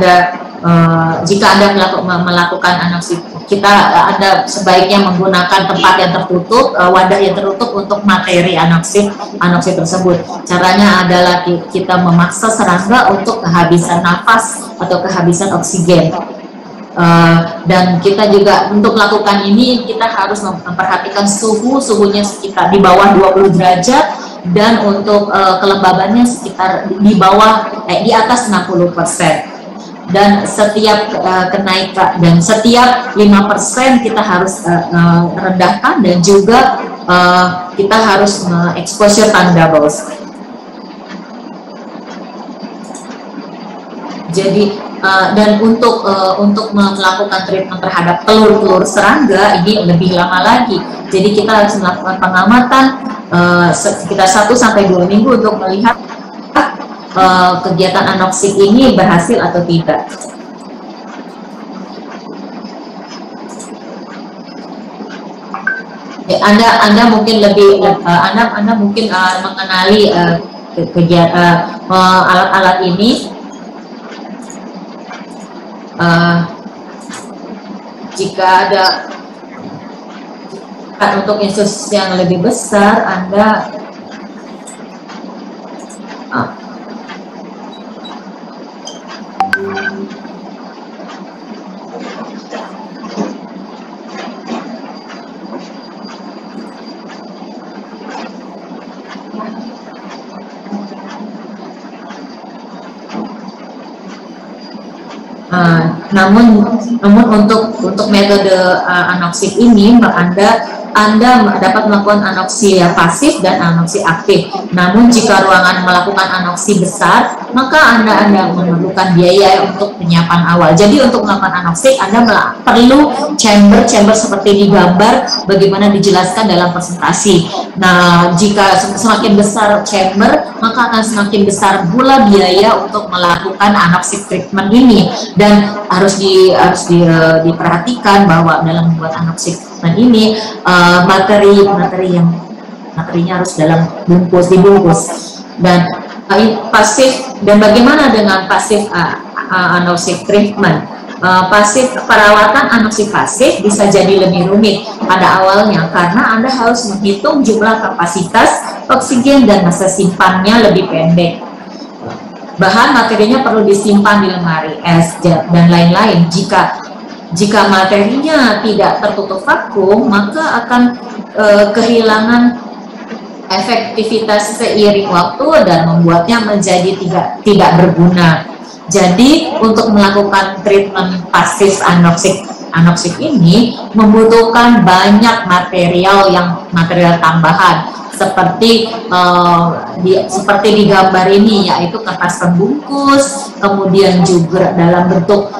Anda melakukan anoksi, Anda sebaiknya menggunakan tempat yang tertutup, wadah yang tertutup untuk materi anoksi tersebut. Caranya adalah kita memaksa serangga untuk kehabisan nafas atau kehabisan oksigen. Dan kita juga untuk melakukan ini kita harus memperhatikan suhunya sekitar di bawah 20 derajat dan untuk kelembabannya sekitar di atas 60%. Dan setiap kenaikan dan setiap 5% kita harus rendahkan dan juga kita harus exposure tandables. Jadi dan untuk melakukan treatment terhadap telur serangga ini lebih lama lagi. Jadi kita harus melakukan pengamatan sekitar 1-2 minggu untuk melihat kegiatan anoksik ini berhasil atau tidak. Anda mungkin Anda mungkin mengenali kegiatan alat-alat ini. Jika ada untuk institusi yang lebih besar, Anda namun untuk metode anoksik ini Anda dapat melakukan anoksi pasif dan anoksi aktif. Namun jika ruangan melakukan anoksi besar, maka Anda memerlukan biaya untuk penyiapan awal. Jadi untuk melakukan anoksik Anda perlu chamber seperti di gambar bagaimana dijelaskan dalam presentasi. Nah, jika semakin besar chamber, maka akan semakin besar pula biaya untuk melakukan anoksik treatment ini. Dan harus diperhatikan bahwa dalam membuat anoksik treatment ini materinya harus dibungkus. Dan pasif, dan bagaimana dengan pasif anoksik treatment? Perawatan anoksik pasif bisa jadi lebih rumit pada awalnya karena Anda harus menghitung jumlah kapasitas oksigen dan masa simpannya lebih pendek. Bahan materinya perlu disimpan di lemari es dan lain-lain. Jika materinya tidak tertutup vakum, maka akan kehilangan efektivitas seiring waktu dan membuatnya menjadi tidak berguna. Jadi untuk melakukan treatment pasif anoksik ini membutuhkan banyak material tambahan seperti di gambar ini, yaitu kertas pembungkus, kemudian juga dalam bentuk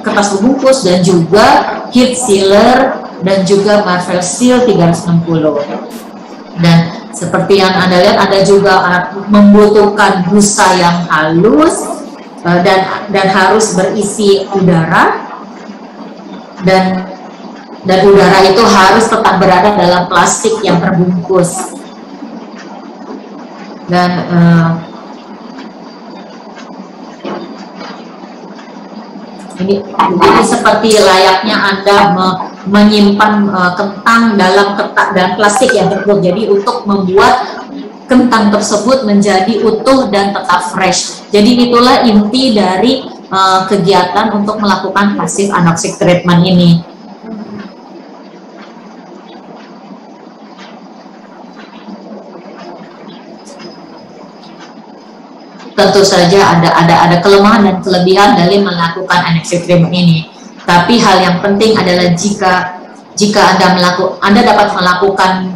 kertas pembungkus dan juga heat sealer dan juga Marvel Steel 360. Dan seperti yang Anda lihat, ada juga membutuhkan busa yang halus dan harus berisi udara, dan udara itu harus tetap berada dalam plastik yang terbungkus. Dan ini seperti layaknya Anda menyimpan kentang dalam plastik yang tertutup. Jadi untuk membuat kentang tersebut menjadi utuh dan tetap fresh. Jadi itulah inti dari kegiatan untuk melakukan passive anoxic treatment ini. Tentu saja ada kelemahan dan kelebihan dari melakukan anoxic treatment ini. Tapi hal yang penting adalah jika Anda dapat melakukan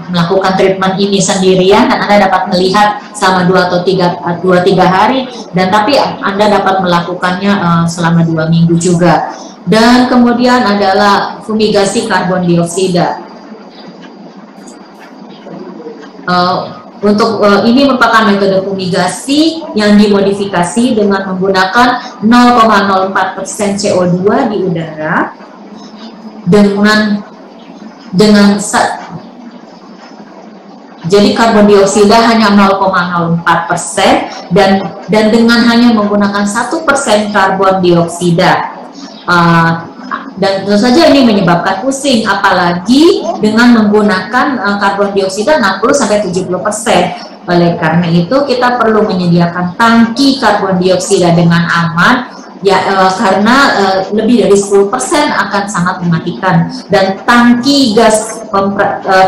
treatment ini sendirian, dan Anda dapat melihat selama 2 atau 3 hari, dan tapi Anda dapat melakukannya selama 2 minggu juga. Dan kemudian adalah fumigasi karbon dioksida. Ini merupakan metode fumigasi yang dimodifikasi dengan menggunakan 0,04% CO2 di udara jadi karbon dioksida hanya 0,04% dan dengan hanya menggunakan 1% karbon dioksida. Dan tentu saja ini menyebabkan pusing, apalagi dengan menggunakan karbon dioksida 60-70%. Oleh karena itu kita perlu menyediakan tangki karbon dioksida dengan aman, karena lebih dari 10% akan sangat mematikan, dan tangki gas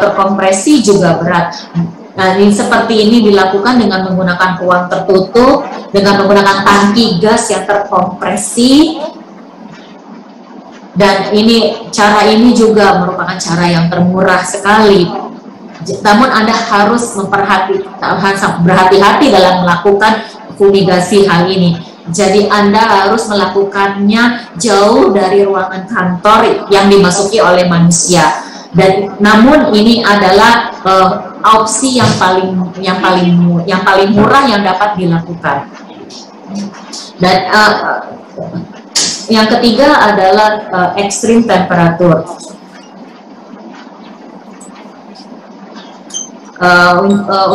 terkompresi juga berat. Nah, seperti ini dilakukan dengan menggunakan ruang tertutup, dengan menggunakan tangki gas yang terkompresi. Dan cara ini juga merupakan cara yang termurah sekali. Namun Anda harus berhati-hati dalam melakukan fumigasi hal ini. Jadi Anda harus melakukannya jauh dari ruangan kantor yang dimasuki oleh manusia. Namun ini adalah opsi yang paling murah yang dapat dilakukan. Dan yang ketiga adalah ekstrim temperatur.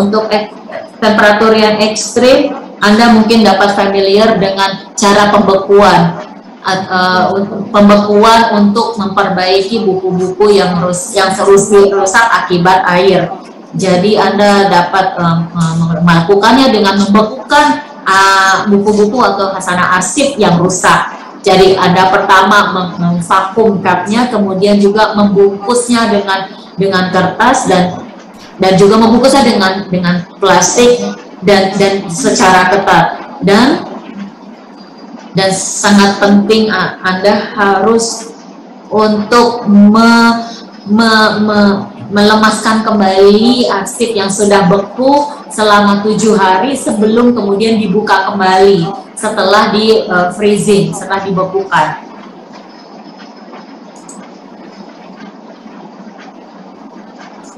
Untuk temperatur yang ekstrim, Anda mungkin dapat familiar dengan cara pembekuan untuk memperbaiki buku-buku yang rusak akibat air. Jadi Anda dapat melakukannya dengan membekukan buku-buku atau hasanah arsip yang rusak. Jadi Anda pertama memvakum cupnya, kemudian juga membungkusnya dengan kertas dan juga membungkusnya dengan plastik dan secara ketat. Dan sangat penting Anda harus untuk melemaskan kembali arsip yang sudah beku selama 7 hari sebelum kemudian dibuka kembali setelah di freezing, setelah dibekukan.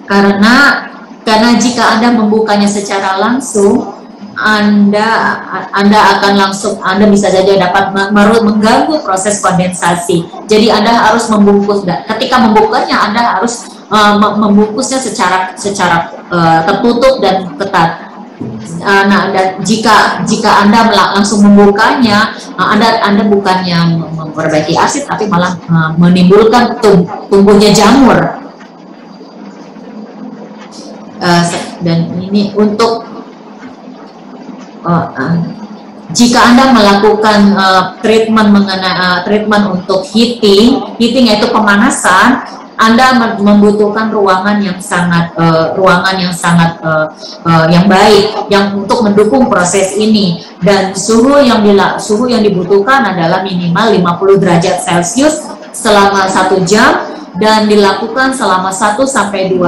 Karena jika Anda membukanya secara langsung, Anda bisa saja dapat mengganggu proses kondensasi. Jadi Anda harus membungkus. Ketika membukanya, Anda harus membungkusnya secara tertutup dan ketat. Dan jika Anda langsung membukanya, Anda bukannya memperbaiki arsip, tapi malah menimbulkan tumbuhnya jamur. Dan ini untuk jika Anda melakukan treatment untuk heating yaitu pemanasan, Anda membutuhkan ruangan yang sangat baik yang untuk mendukung proses ini, dan suhu yang dibutuhkan adalah minimal 50 derajat Celcius selama 1 jam dan dilakukan selama 1 sampai 2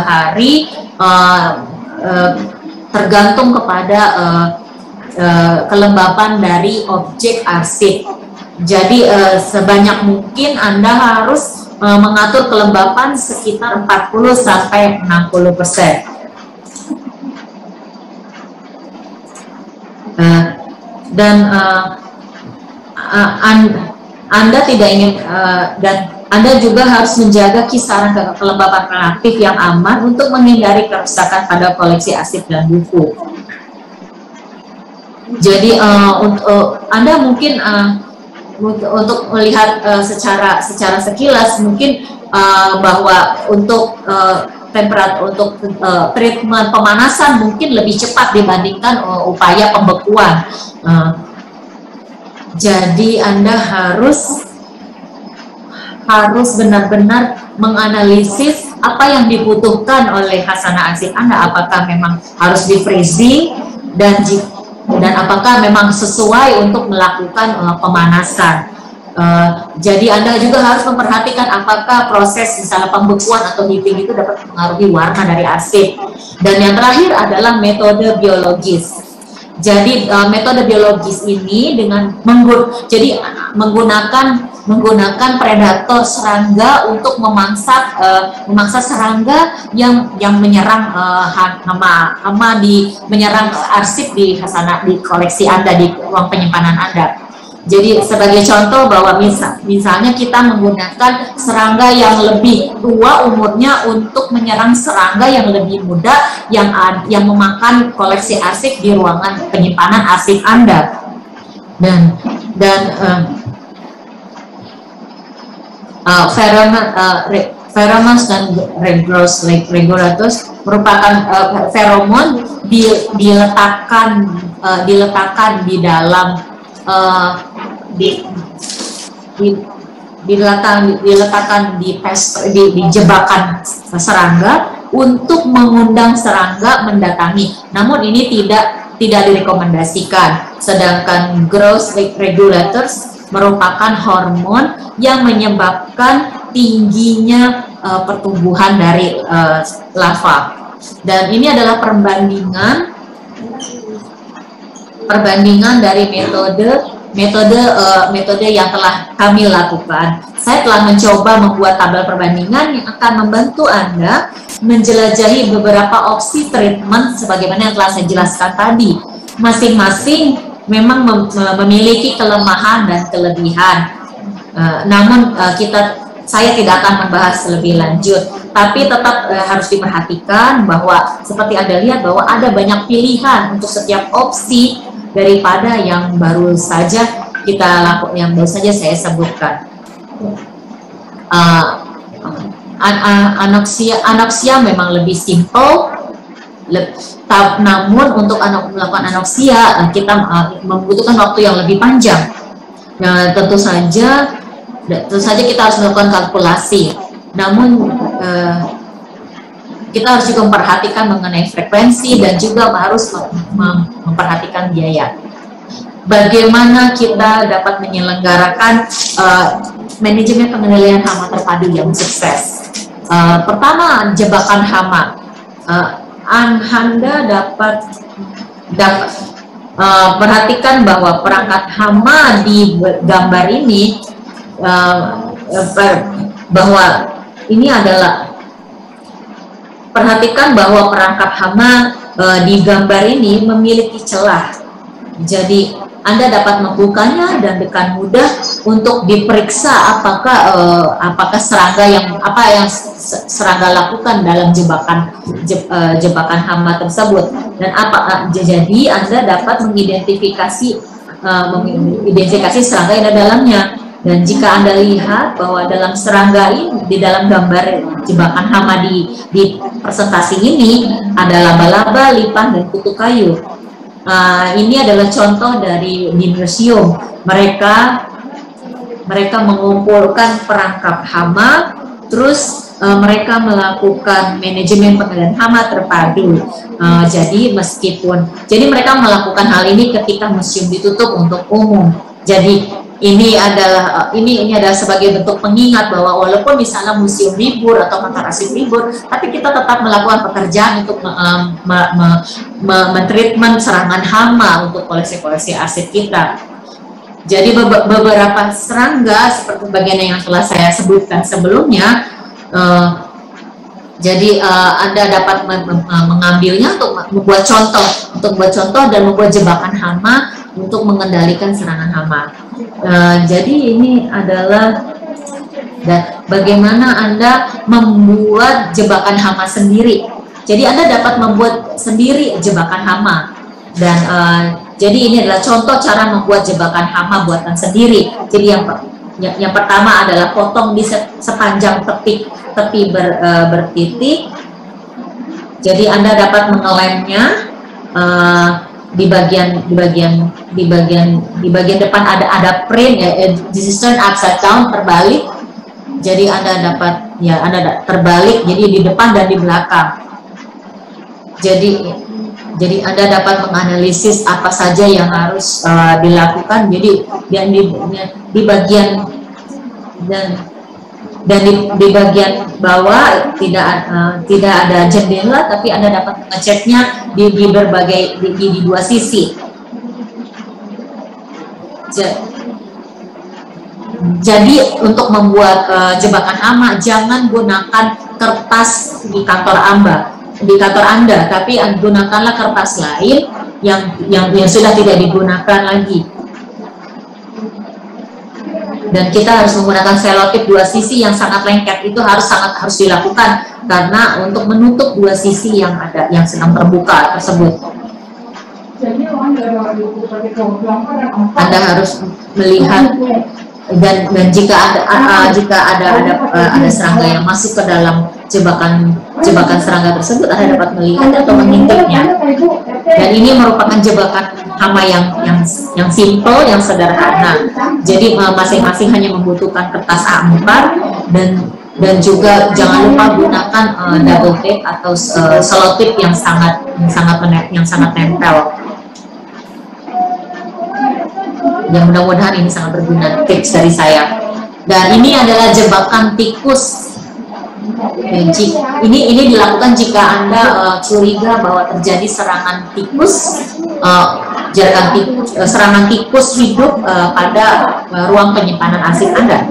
hari tergantung kepada kelembapan dari objek arsip. Jadi sebanyak mungkin Anda harus mengatur kelembapan sekitar 40 sampai 60%. dan Anda tidak ingin dan Anda juga harus menjaga kisaran kelembapan relatif yang aman untuk menghindari kerusakan pada koleksi arsip dan buku. Jadi Anda mungkin untuk melihat secara sekilas mungkin bahwa untuk treatment pemanasan mungkin lebih cepat dibandingkan upaya pembekuan. Jadi Anda harus benar-benar menganalisis apa yang dibutuhkan oleh hasanah arsip Anda, apakah memang harus di freezing dan apakah memang sesuai untuk melakukan pemanasan. Jadi Anda juga harus memperhatikan apakah proses misalnya pembekuan atau heating itu dapat mempengaruhi warna dari arsip. Dan yang terakhir adalah metode biologis. Jadi metode biologis ini dengan menggunakan predator serangga untuk memangsa serangga yang menyerang menyerang arsip di koleksi Anda, di ruang penyimpanan Anda. Jadi sebagai contoh bahwa misalnya kita menggunakan serangga yang lebih tua umurnya untuk menyerang serangga yang lebih muda yang memakan koleksi arsip di ruangan penyimpanan arsip Anda. Pheromones dan regulatus merupakan feromon diletakkan di dalam diletakkan di jebakan serangga untuk mengundang serangga mendatangi. Namun ini tidak direkomendasikan. Sedangkan growth regulators merupakan hormon yang menyebabkan tingginya pertumbuhan dari larva. Dan ini adalah perbandingan dari metode yang telah kami lakukan. Saya telah mencoba membuat tabel perbandingan yang akan membantu Anda menjelajahi beberapa opsi treatment sebagaimana yang telah saya jelaskan tadi. Masing-masing memang memiliki kelemahan dan kelebihan. Namun saya tidak akan membahas lebih lanjut, tapi tetap harus diperhatikan bahwa seperti Anda lihat bahwa ada banyak pilihan untuk setiap opsi daripada yang baru saja saya sebutkan. Anoksia memang lebih simple, namun untuk melakukan anoksia kita membutuhkan waktu yang lebih panjang. Nah, tentu saja kita harus melakukan kalkulasi. Namun kita harus juga memperhatikan mengenai frekuensi dan juga harus memperhatikan biaya. Bagaimana kita dapat menyelenggarakan manajemen pengendalian hama terpadu yang sukses? Pertama, jebakan hama. Anda dapat perhatikan bahwa perangkat hama di gambar ini perhatikan bahwa perangkap hama di gambar ini memiliki celah. Jadi Anda dapat membukanya dan dengan mudah untuk diperiksa apakah apa yang serangga lakukan dalam jebakan hama tersebut, dan jadi Anda dapat mengidentifikasi serangga yang ada dalamnya. Dan jika Anda lihat bahwa dalam serangga ini, di dalam gambar jebakan hama di presentasi ini ada laba-laba, lipan, dan kutu kayu. Ini adalah contoh di museum. Mereka mengumpulkan perangkap hama, terus mereka melakukan manajemen pengendalian hama terpadu. Jadi mereka melakukan hal ini ketika museum ditutup untuk umum. Jadi ini adalah sebagai bentuk pengingat bahwa walaupun misalnya museum libur atau kantor arsip libur, tapi kita tetap melakukan pekerjaan untuk mentreatment serangan hama untuk koleksi-koleksi arsip kita. Jadi beberapa serangga seperti bagian yang telah saya sebutkan sebelumnya, jadi Anda dapat mengambilnya untuk membuat contoh dan membuat jebakan hama untuk mengendalikan serangan hama. Jadi ini adalah bagaimana Anda membuat jebakan hama sendiri. Jadi Anda dapat membuat sendiri jebakan hama. Dan jadi ini adalah contoh cara membuat jebakan hama buatan sendiri. Jadi yang pertama adalah potong di sepanjang tepi bertitik. Jadi Anda dapat mengelemnya di bagian depan ada print, this is turned upside down, terbalik. Jadi Anda dapat Anda terbalik, jadi di depan dan di belakang. Jadi Anda dapat menganalisis apa saja yang harus dilakukan. Jadi di bagian di bagian bawah tidak ada jendela, tapi Anda dapat mengeceknya di dua sisi. Jadi untuk membuat jebakan hama, jangan gunakan kertas di kantor Anda, tapi gunakanlah kertas lain yang sudah tidak digunakan lagi. Dan kita harus menggunakan selotip dua sisi yang sangat lengket, itu harus dilakukan karena untuk menutup dua sisi yang sedang terbuka tersebut. Anda harus melihat dan jika ada serangga yang masuk ke dalam jebakan serangga tersebut, Anda dapat melihat atau mengintipnya. Dan ini merupakan jebakan hama yang simple, yang sederhana. Jadi masing-masing hanya membutuhkan kertas A4 dan juga jangan lupa gunakan double tape atau selotip yang sangat nempel. Ya, mudah-mudahan ini sangat berguna tips dari saya. Dan ini adalah jebakan tikus. Ini dilakukan jika Anda curiga bahwa terjadi serangan tikus, serangan tikus hidup pada ruang penyimpanan arsip Anda.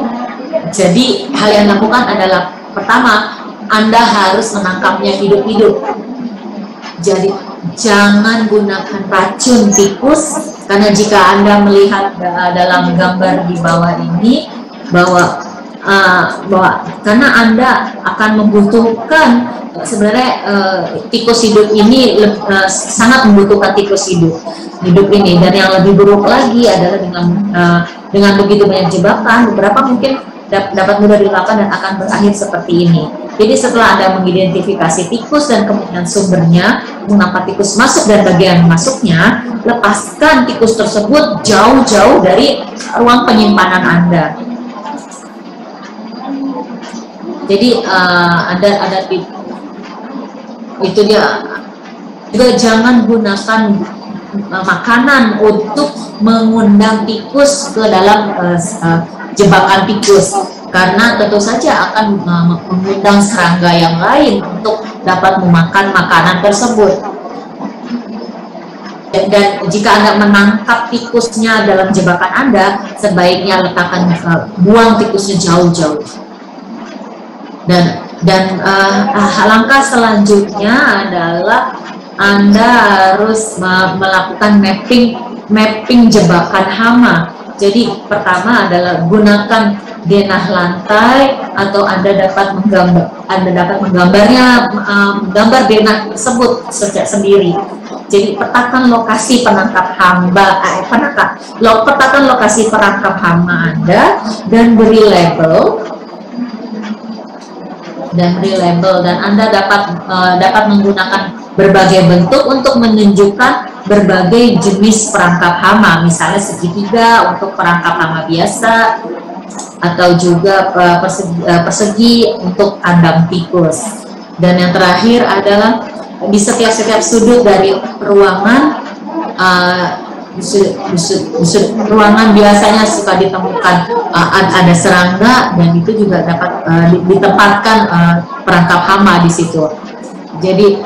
Jadi hal yang dilakukan adalah pertama, Anda harus menangkapnya hidup-hidup. Jadi jangan gunakan racun tikus, karena jika Anda melihat dalam gambar di bawah ini bahwa karena Anda akan membutuhkan sebenarnya tikus hidup ini sangat membutuhkan tikus hidup ini. Dan yang lebih buruk lagi adalah dengan begitu banyak jebakan, beberapa mungkin dapat mudah dilakukan dan akan berakhir seperti ini. Jadi setelah Anda mengidentifikasi tikus dan kemudian sumbernya, mengapa tikus masuk dan bagian masuknya, lepaskan tikus tersebut jauh-jauh dari ruang penyimpanan Anda. Jadi ada itu dia. Juga jangan gunakan makanan untuk mengundang tikus ke dalam jebakan tikus, karena tentu saja akan mengundang serangga yang lain untuk dapat memakan makanan tersebut. Dan jika Anda menangkap tikusnya dalam jebakan Anda, sebaiknya letakkan buang tikusnya jauh-jauh. Dan langkah selanjutnya adalah Anda harus melakukan mapping jebakan hama. Jadi pertama adalah gunakan denah lantai, atau Anda dapat menggambar denah tersebut sendiri. Jadi petakan lokasi petakan lokasi perangkap hama Anda dan beri label. Dan Anda dapat menggunakan berbagai bentuk untuk menunjukkan berbagai jenis perangkap hama, misalnya segitiga untuk perangkap hama biasa, atau juga persegi untuk kandang tikus. Dan yang terakhir adalah di setiap sudut dari ruangan, ruangan biasanya suka ditemukan ada serangga, dan itu juga dapat ditempatkan perangkap hama di situ. Jadi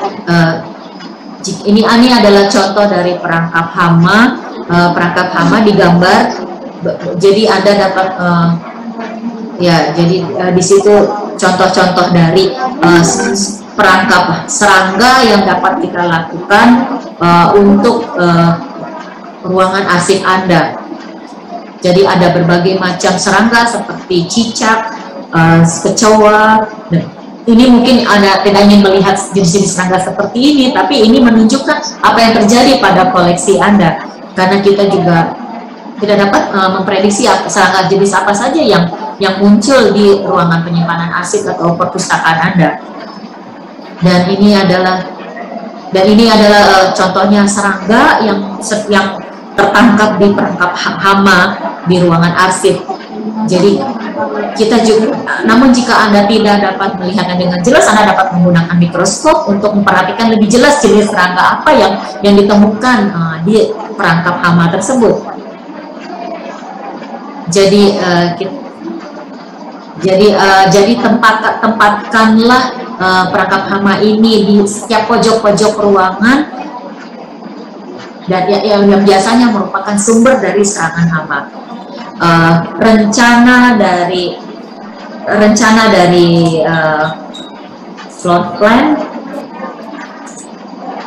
ini adalah contoh dari perangkap hama digambar. Jadi Anda dapat di situ contoh-contoh dari perangkap serangga yang dapat kita lakukan untuk ruangan arsip Anda. Jadi ada berbagai macam serangga seperti cicak, kecoa. Ini mungkin Anda tidak ingin melihat jenis-jenis serangga seperti ini, tapi ini menunjukkan apa yang terjadi pada koleksi Anda. Karena kita juga tidak dapat memprediksi serangga jenis apa saja yang muncul di ruangan penyimpanan arsip atau perpustakaan Anda. Dan ini adalah contohnya serangga yang tertangkap di perangkap hama di ruangan arsip. Jadi kita juga, namun jika Anda tidak dapat melihatnya dengan jelas, Anda dapat menggunakan mikroskop untuk memperhatikan lebih jelas jenis serangga apa yang ditemukan di perangkap hama tersebut. Jadi tempatkanlah perangkap hama ini di setiap pojok-pojok ruangan, dan yang biasanya merupakan sumber dari serangan hama. Rencana dari floor plan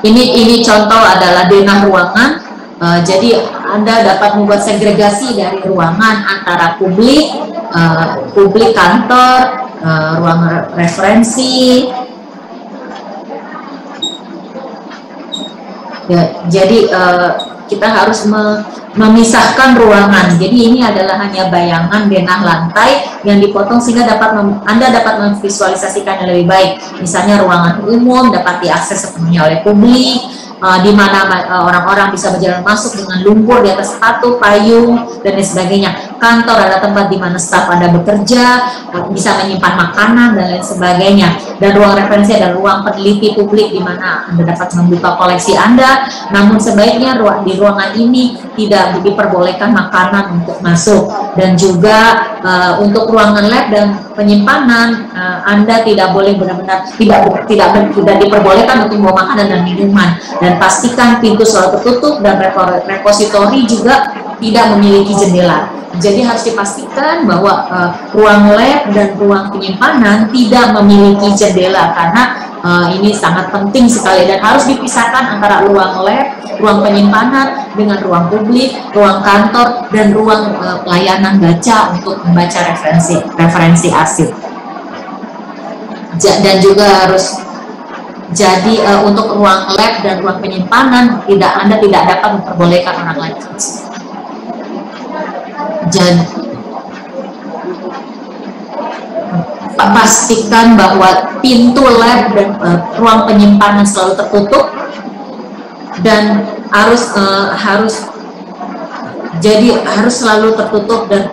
ini contoh adalah denah ruangan. Jadi Anda dapat membuat segregasi dari ruangan antara publik kantor, ruang referensi. Jadi kita harus memisahkan ruangan. Jadi ini adalah hanya bayangan denah lantai yang dipotong sehingga Anda dapat memvisualisasikannya lebih baik. Misalnya ruangan umum dapat diakses sepenuhnya oleh publik, di mana orang-orang bisa berjalan masuk dengan lumpur di atas sepatu, payung, dan lain sebagainya. Kantor adalah tempat di mana staf Anda bekerja, bisa menyimpan makanan, dan lain sebagainya. Dan ruang referensi adalah ruang peneliti publik di mana Anda dapat membuka koleksi Anda, namun sebaiknya di ruangan ini tidak diperbolehkan makanan untuk masuk. Dan juga untuk ruangan lab dan penyimpanan, Anda tidak boleh benar-benar tidak diperbolehkan untuk membawa makanan dan minuman. Dan pastikan pintu selalu tertutup dan repositori juga tidak memiliki jendela. Jadi harus dipastikan bahwa ruang lab dan ruang penyimpanan tidak memiliki jendela, karena ini sangat penting sekali dan harus dipisahkan antara ruang lab, ruang penyimpanan dengan ruang publik, ruang kantor, dan ruang pelayanan baca untuk membaca referensi arsip. Dan juga harus untuk ruang lab dan ruang penyimpanan Anda tidak dapat memperbolehkan orang lain. Jadi pastikan bahwa pintu lab dan ruang penyimpanan selalu tertutup, dan harus selalu tertutup dan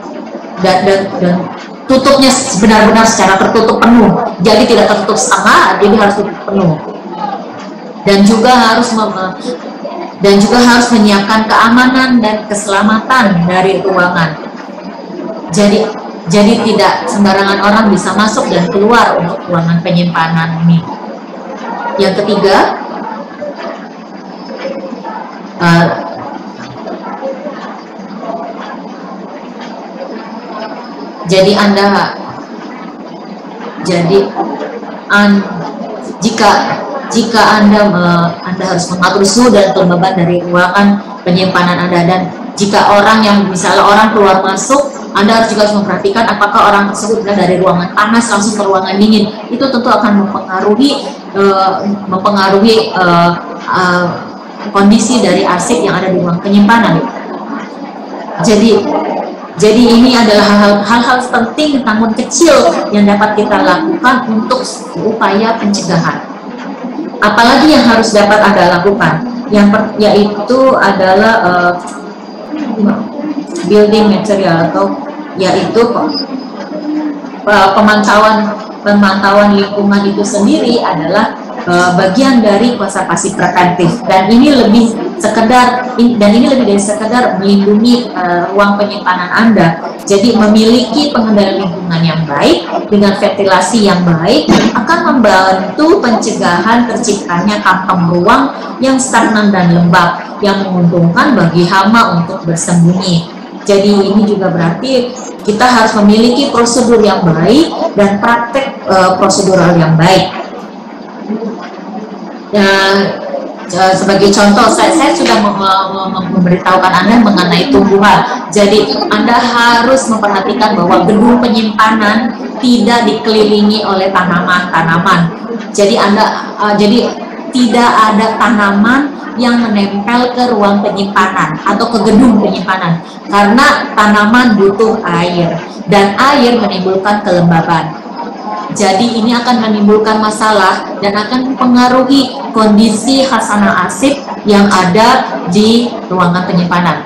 tutupnya benar-benar secara tertutup penuh. Jadi tidak tertutup setengah, jadi harus tutup penuh. Dan juga harus menyiapkan keamanan dan keselamatan dari ruangan. Jadi tidak sembarangan orang bisa masuk dan keluar untuk ruangan penyimpanan ini. Yang ketiga, jika Anda harus mengatur suhu dan kelembaban dari ruangan penyimpanan Anda, dan jika misalnya orang keluar masuk, Anda juga harus memperhatikan apakah orang tersebut berada dari ruangan panas langsung ke ruangan dingin. Itu tentu akan mempengaruhi kondisi dari arsip yang ada di ruang penyimpanan. Jadi ini adalah hal-hal penting namun kecil yang dapat kita lakukan untuk upaya pencegahan. Apalagi yang harus dapat Anda lakukan, yaitu adalah building material, atau yaitu pemantauan lingkungan itu sendiri adalah bagian dari konservasi preventif, dan ini lebih dari sekedar melindungi ruang penyimpanan Anda. Jadi memiliki pengendalian lingkungan yang baik dengan ventilasi yang baik akan membantu pencegahan terciptanya kantong ruang yang stagnan dan lembab yang menguntungkan bagi hama untuk bersembunyi. Jadi ini juga berarti kita harus memiliki prosedur yang baik dan praktek prosedural yang baik. Sebagai contoh, saya sudah memberitahukan Anda mengenai tumbuhan. Jadi Anda harus memperhatikan bahwa gedung penyimpanan tidak dikelilingi oleh tanaman-tanaman. Jadi jadi tidak ada tanaman yang menempel ke ruang penyimpanan atau ke gedung penyimpanan, karena tanaman butuh air dan air menimbulkan kelembaban. Jadi ini akan menimbulkan masalah dan akan mempengaruhi kondisi khasanah arsip yang ada di ruangan penyimpanan.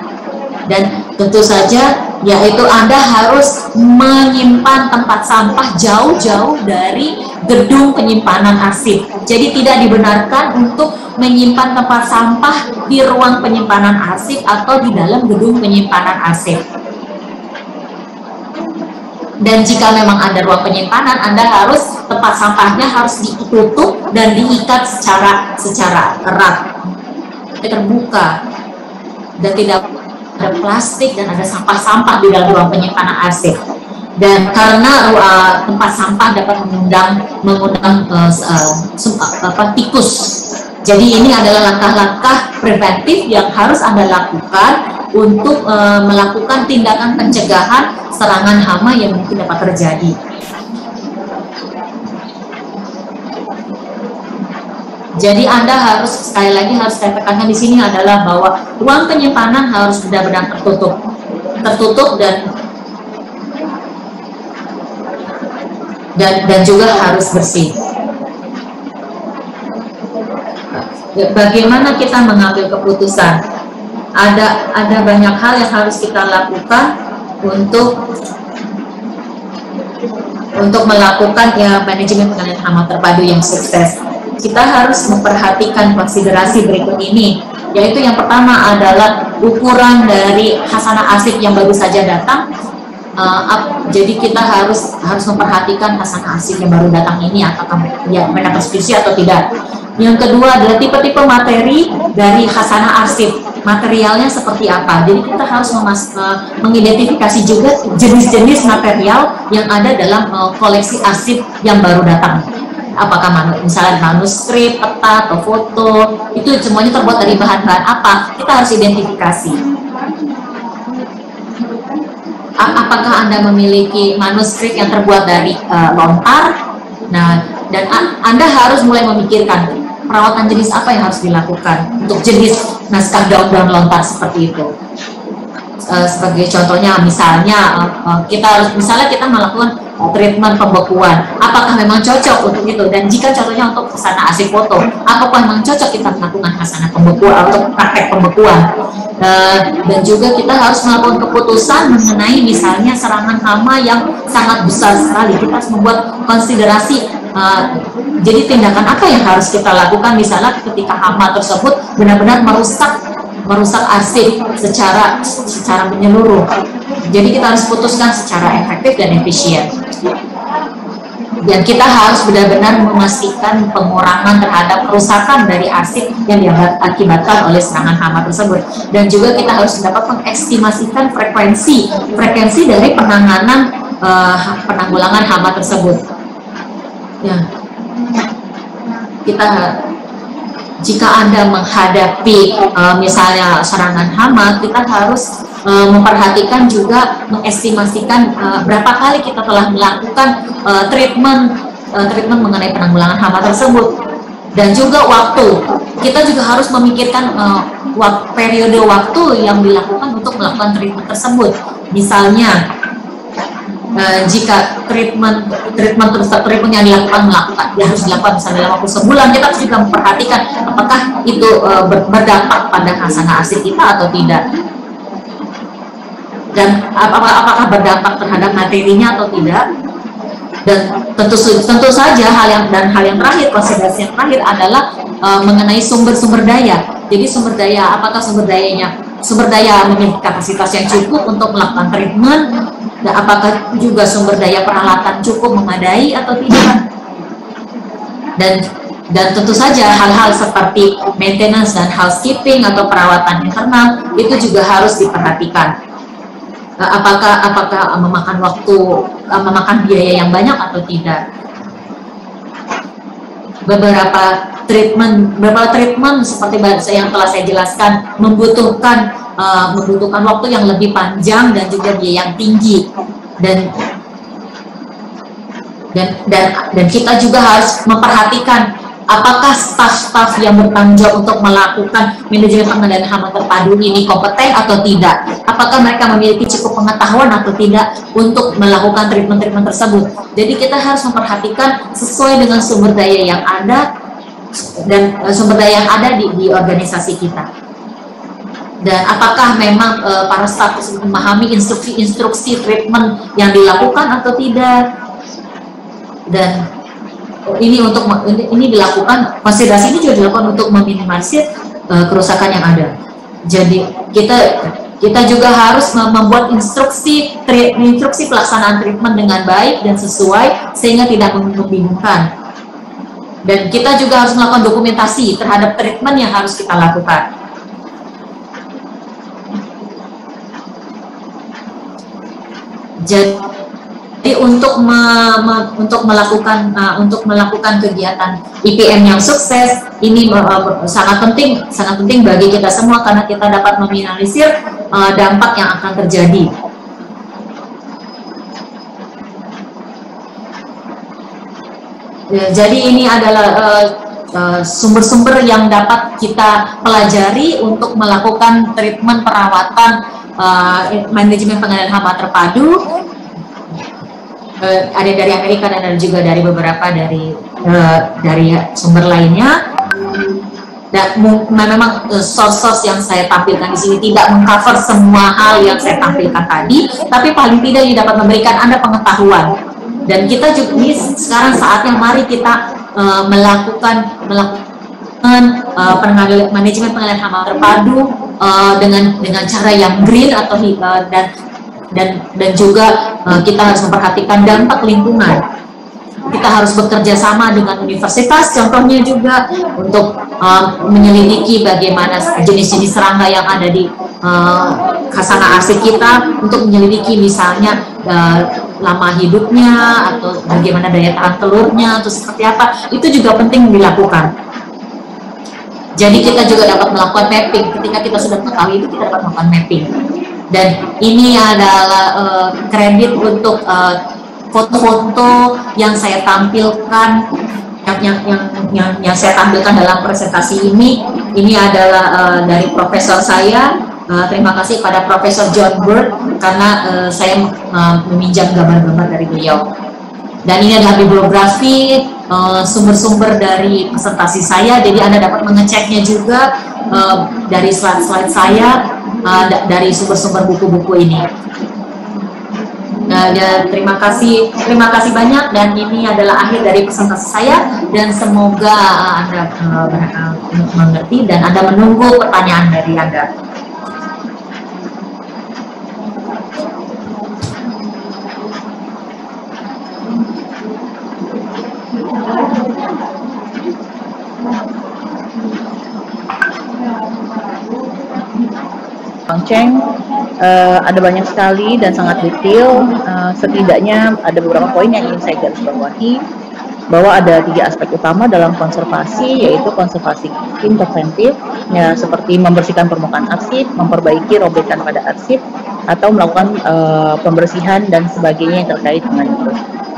Dan tentu saja yaitu Anda harus menyimpan tempat sampah jauh-jauh dari gedung penyimpanan arsip. Jadi tidak dibenarkan untuk menyimpan tempat sampah di ruang penyimpanan arsip atau di dalam gedung penyimpanan arsip. Dan jika memang ada ruang penyimpanan, Anda harus tempat sampahnya harus ditutup dan diikat secara erat, terbuka, dan tidak ada plastik dan ada sampah-sampah di dalam ruang penyimpanan arsip. Dan karena tempat sampah dapat mengundang tikus, jadi ini adalah langkah-langkah preventif yang harus Anda lakukan untuk melakukan tindakan pencegahan serangan hama yang mungkin dapat terjadi. Jadi Anda harus, sekali lagi harus saya tekankan di sini adalah bahwa ruang penyimpanan harus benar-benar tertutup dan juga harus bersih. Bagaimana kita mengambil keputusan? Ada banyak hal yang harus kita lakukan untuk melakukan manajemen pengendalian hama terpadu yang sukses. Kita harus memperhatikan konsiderasi berikut ini, yaitu yang pertama adalah ukuran dari khasanah arsip yang baru saja datang. Jadi kita harus memperhatikan khasanah arsip yang baru datang ini apakah mendapat subsidi atau tidak. Yang kedua adalah tipe-tipe materi dari khasanah arsip. Materialnya seperti apa? Jadi kita harus mengidentifikasi juga jenis-jenis material yang ada dalam koleksi arsip yang baru datang. Apakah misalnya manuskrip, peta, atau foto, itu semuanya terbuat dari bahan-bahan apa? Kita harus identifikasi. Apakah Anda memiliki manuskrip yang terbuat dari lontar? Nah, dan Anda harus mulai memikirkan perawatan jenis apa yang harus dilakukan untuk jenis naskah daun-daun lontar seperti itu. Sebagai contohnya, misalnya kita melakukan treatment pembekuan, apakah memang cocok untuk itu? Dan jika contohnya untuk khasanah arsip foto, apakah memang cocok kita melakukan khasanah pembekuan untuk praktek pembekuan? Dan juga kita harus melakukan keputusan mengenai misalnya serangan hama yang sangat besar sekali. Kita harus membuat konsiderasi. Jadi tindakan apa yang harus kita lakukan misalnya ketika hama tersebut benar-benar merusak arsip secara menyeluruh. Jadi kita harus putuskan secara efektif dan efisien. Dan kita harus benar-benar memastikan pengurangan terhadap kerusakan dari arsip yang diakibatkan oleh serangan hama tersebut. Dan juga kita harus dapat mengestimasikan frekuensi dari penanggulangan hama tersebut. Ya. Jika Anda menghadapi misalnya serangan hama, kita harus memperhatikan juga mengestimasikan berapa kali kita telah melakukan treatment mengenai penanggulangan hama tersebut, dan juga waktu. Kita juga harus memikirkan periode waktu yang dilakukan untuk melakukan treatment tersebut. Misalnya jika treatment yang dilakukan harus dilakukan misalnya dalam waktu sebulan, kita harus juga memperhatikan apakah itu berdampak pada khasanah arsip kita atau tidak, dan apakah berdampak terhadap materinya atau tidak. Dan tentu saja hal yang terakhir, konsiderasi yang terakhir adalah mengenai sumber daya. Jadi sumber daya, apakah sumber daya memiliki kapasitas yang cukup untuk melakukan treatment, dan apakah juga sumber daya peralatan cukup memadai atau tidak. Dan tentu saja hal-hal seperti maintenance dan housekeeping atau perawatan internal itu juga harus diperhatikan. Apakah memakan waktu, memakan biaya yang banyak atau tidak. beberapa treatment seperti yang telah saya jelaskan membutuhkan waktu yang lebih panjang dan juga biaya yang tinggi, dan kita juga harus memperhatikan apakah staf-staf yang bertanggung jawab untuk melakukan manajemen pengendalian hama terpadu ini kompeten atau tidak, apakah mereka memiliki cukup pengetahuan atau tidak untuk melakukan treatment-treatment tersebut. Jadi kita harus memperhatikan sesuai dengan sumber daya yang ada dan sumber daya yang ada di organisasi kita, dan apakah memang para staf tersebut memahami instruksi treatment yang dilakukan atau tidak. Dan ini dilakukan, konsiderasi ini juga dilakukan untuk meminimalisir kerusakan yang ada. Jadi kita juga harus membuat instruksi pelaksanaan treatment dengan baik dan sesuai sehingga tidak membingungkan. Dan kita juga harus melakukan dokumentasi terhadap treatment yang harus kita lakukan. Jadi untuk melakukan kegiatan IPM yang sukses ini sangat penting bagi kita semua, karena kita dapat meminimalisir dampak yang akan terjadi. Jadi ini adalah sumber-sumber yang dapat kita pelajari untuk melakukan treatment perawatan manajemen pengendalian hama terpadu. Ada dari Amerika dan ada juga dari beberapa dari sumber lainnya. Dan memang source yang saya tampilkan di sini tidak mengcover semua hal yang saya tampilkan tadi, tapi paling tidak ini dapat memberikan Anda pengetahuan. Dan kita juga ini sekarang saatnya mari kita melakukan manajemen pengendalian hama terpadu dengan cara yang green atau dan juga kita harus memperhatikan dampak lingkungan. Kita harus bekerja sama dengan universitas, contohnya juga untuk menyelidiki bagaimana jenis-jenis serangga yang ada di khazanah arsip kita, untuk menyelidiki misalnya lama hidupnya atau bagaimana daya tahan telurnya atau seperti apa. Itu juga penting dilakukan. Jadi kita juga dapat melakukan mapping. Ketika kita sudah mengetahui itu, kita dapat melakukan mapping. Dan ini adalah kredit untuk foto-foto yang saya tampilkan, yang saya tampilkan dalam presentasi ini. Ini adalah dari profesor saya. Terima kasih kepada Profesor John Bird karena saya meminjam gambar-gambar dari beliau. Dan ini adalah bibliografi sumber-sumber dari presentasi saya. Jadi Anda dapat mengeceknya juga dari slide-slide saya. Dari sumber-sumber buku-buku ini. Dan terima kasih banyak, dan ini adalah akhir dari presentasi saya, dan semoga Anda mengerti dan Anda menunggu pertanyaan dari Anda. Bang Cheng, ada banyak sekali dan sangat detail. Setidaknya ada beberapa poin yang ingin saya garis bawahi, bahwa ada 3 aspek utama dalam konservasi, yaitu konservasi interventif, ya, seperti membersihkan permukaan arsip, memperbaiki robekan pada arsip, atau melakukan pembersihan dan sebagainya yang terkait dengan itu.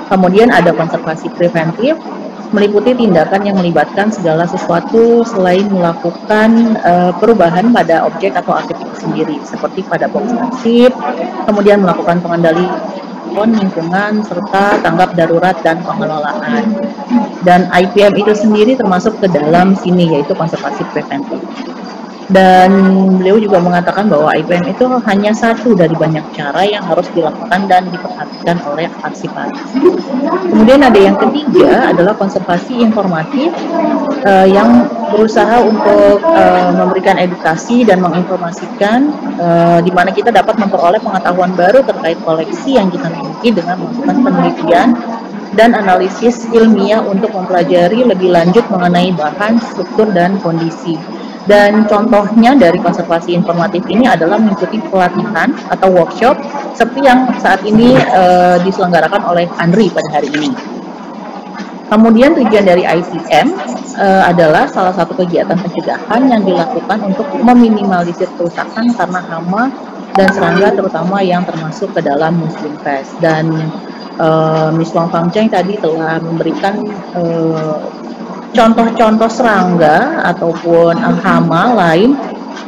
Kemudian ada konservasi preventif, meliputi tindakan yang melibatkan segala sesuatu selain melakukan perubahan pada objek atau arsip itu sendiri, seperti pada box arsip, kemudian melakukan pengendalian lingkungan, serta tanggap darurat dan pengelolaan. Dan IPM itu sendiri termasuk ke dalam sini, yaitu konservasi preventif. Dan beliau juga mengatakan bahwa IPM itu hanya satu dari banyak cara yang harus dilakukan dan diperhatikan oleh arsiparis. Kemudian ada yang ketiga adalah konservasi informatif, yang berusaha untuk memberikan edukasi dan menginformasikan, di mana kita dapat memperoleh pengetahuan baru terkait koleksi yang kita miliki dengan melakukan penelitian dan analisis ilmiah untuk mempelajari lebih lanjut mengenai bahan, struktur, dan kondisi. Dan contohnya dari konservasi informatif ini adalah mengikuti pelatihan atau workshop seperti yang saat ini diselenggarakan oleh Andri pada hari ini. Kemudian tujuan dari IPM adalah salah satu kegiatan pencegahan yang dilakukan untuk meminimalisir kerusakan karena hama dan serangga, terutama yang termasuk ke dalam Muslim Fest. Dan Miss Wang Fangcheng tadi telah memberikan contoh-contoh serangga ataupun hama lain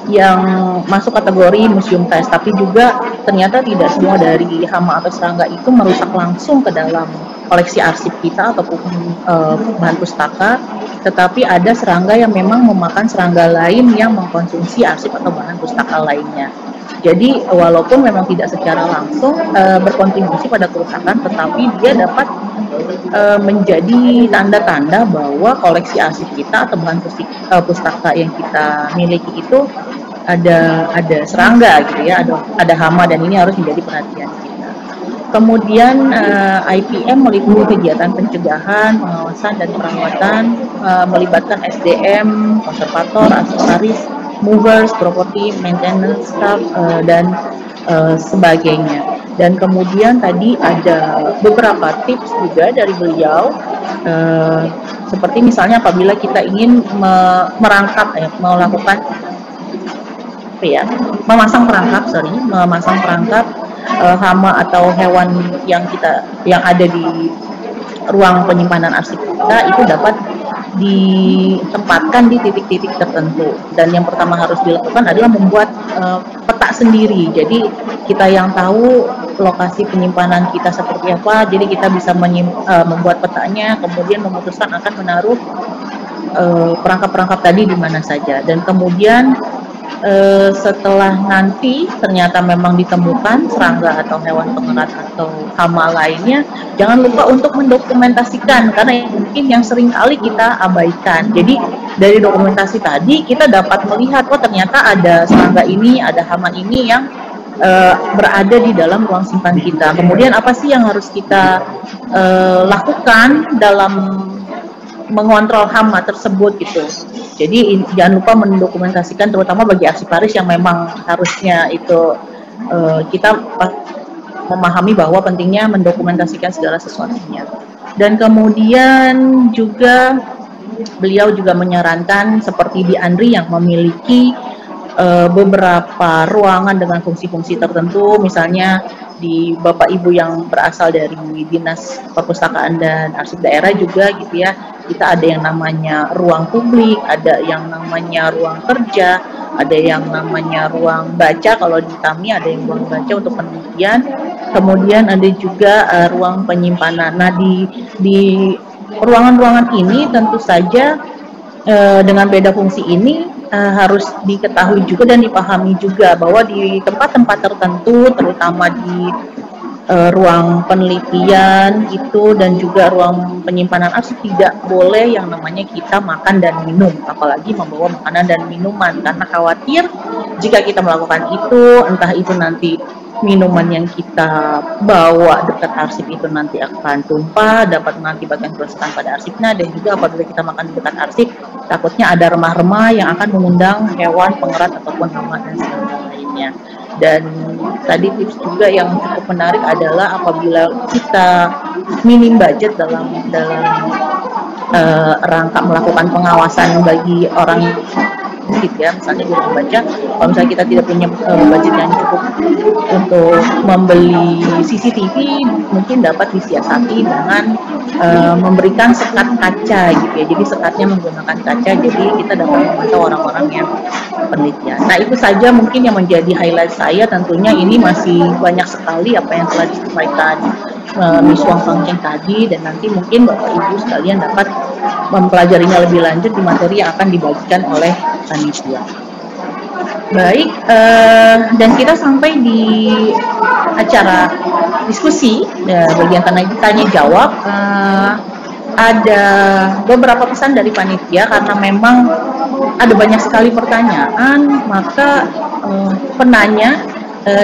yang masuk kategori Museum Fest, tapi juga ternyata tidak semua dari hama atau serangga itu merusak langsung ke dalam koleksi arsip kita ataupun bahan pustaka, tetapi ada serangga yang memang memakan serangga lain yang mengkonsumsi arsip atau bahan pustaka lainnya. Jadi walaupun memang tidak secara langsung berkontribusi pada kerusakan, tetapi dia dapat menjadi tanda-tanda bahwa koleksi arsip kita atau bahan pustaka yang kita miliki itu ada serangga gitu ya, ada hama, dan ini harus menjadi perhatian kita. Kemudian IPM meliputi kegiatan pencegahan, pengawasan dan perawatan, melibatkan SDM, konservator, aksesoris, movers, property, maintenance staff, dan sebagainya. Dan kemudian tadi ada beberapa tips juga dari beliau, seperti misalnya apabila kita ingin merangkap, melakukan memasang perangkap hama atau hewan yang ada di ruang penyimpanan arsip kita itu dapat ditempatkan di titik-titik tertentu. Dan yang pertama harus dilakukan adalah membuat peta sendiri. Jadi kita yang tahu lokasi penyimpanan kita seperti apa, jadi kita bisa membuat petanya, kemudian memutuskan akan menaruh perangkap-perangkap tadi di mana saja. Dan kemudian setelah nanti ternyata memang ditemukan serangga atau hewan pengerat atau hama lainnya, jangan lupa untuk mendokumentasikan, karena mungkin yang sering kali kita abaikan. Jadi dari dokumentasi tadi kita dapat melihat, oh ternyata ada serangga ini, ada hama ini yang berada di dalam ruang simpan kita. Kemudian apa sih yang harus kita lakukan dalam mengontrol hama tersebut gitu. Jadi jangan lupa mendokumentasikan, terutama bagi arsiparis yang memang harusnya itu kita memahami bahwa pentingnya mendokumentasikan segala sesuatunya. Dan kemudian juga beliau juga menyarankan seperti di ANRI yang memiliki beberapa ruangan dengan fungsi-fungsi tertentu, misalnya di Bapak Ibu yang berasal dari Dinas Perpustakaan dan Arsip Daerah juga gitu ya, kita ada yang namanya ruang publik, ada yang namanya ruang kerja, ada yang namanya ruang baca, kalau di kami ada yang ruang baca untuk penelitian, kemudian ada juga ruang penyimpanan. Nah di ruangan-ruangan ini tentu saja dengan beda fungsi ini harus diketahui juga dan dipahami juga bahwa di tempat-tempat tertentu, terutama di ruang penelitian itu dan juga ruang penyimpanan arsip, tidak boleh yang namanya kita makan dan minum, apalagi membawa makanan dan minuman, karena khawatir jika kita melakukan itu, entah itu nanti minuman yang kita bawa dekat arsip itu nanti akan tumpah, dapat mengakibatkan kerusakan pada arsipnya, dan juga apabila kita makan di dekat arsip, takutnya ada remah-remah yang akan mengundang hewan pengerat ataupun hama dan sebagainya lainnya. Dan tadi tips juga yang cukup menarik adalah apabila kita minim budget dalam rangka melakukan pengawasan bagi orang gitu ya, misalnya di ruang baca, kalau misalnya kita tidak punya budget yang cukup untuk membeli CCTV, mungkin dapat disiasati dengan memberikan sekat kaca gitu ya. Jadi sekatnya menggunakan kaca, jadi kita dapat memantau orang-orang yang penelitian. Nah itu saja mungkin yang menjadi highlight saya. Tentunya ini masih banyak sekali apa yang telah disampaikan Miss Wang Fangcheng tadi, dan nanti mungkin Bapak Ibu sekalian dapat mempelajarinya lebih lanjut di materi yang akan dibagikan oleh panitia. Baik, dan kita sampai di acara diskusi bagian tanya jawab. Ada beberapa pesan dari panitia, karena memang ada banyak sekali pertanyaan, maka penanya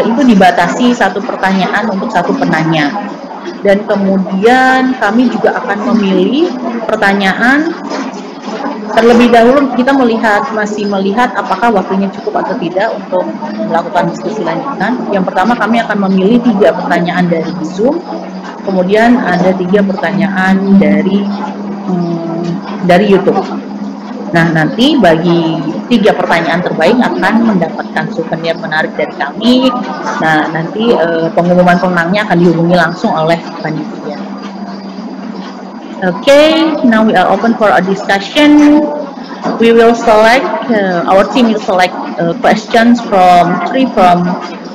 itu dibatasi satu pertanyaan untuk satu penanya. Dan kemudian kami juga akan memilih pertanyaan. Terlebih dahulu kita masih melihat apakah waktunya cukup atau tidak untuk melakukan diskusi lanjutan. Yang pertama, kami akan memilih 3 pertanyaan dari Zoom, kemudian ada 3 pertanyaan dari dari YouTube. Nah, nanti bagi 3 pertanyaan terbaik akan mendapatkan souvenir menarik dari kami. Nah, nanti pengumuman pemenangnya akan dihubungi langsung oleh panitia. Okay, now we are open for a discussion. We will select, our team will select questions from 3 from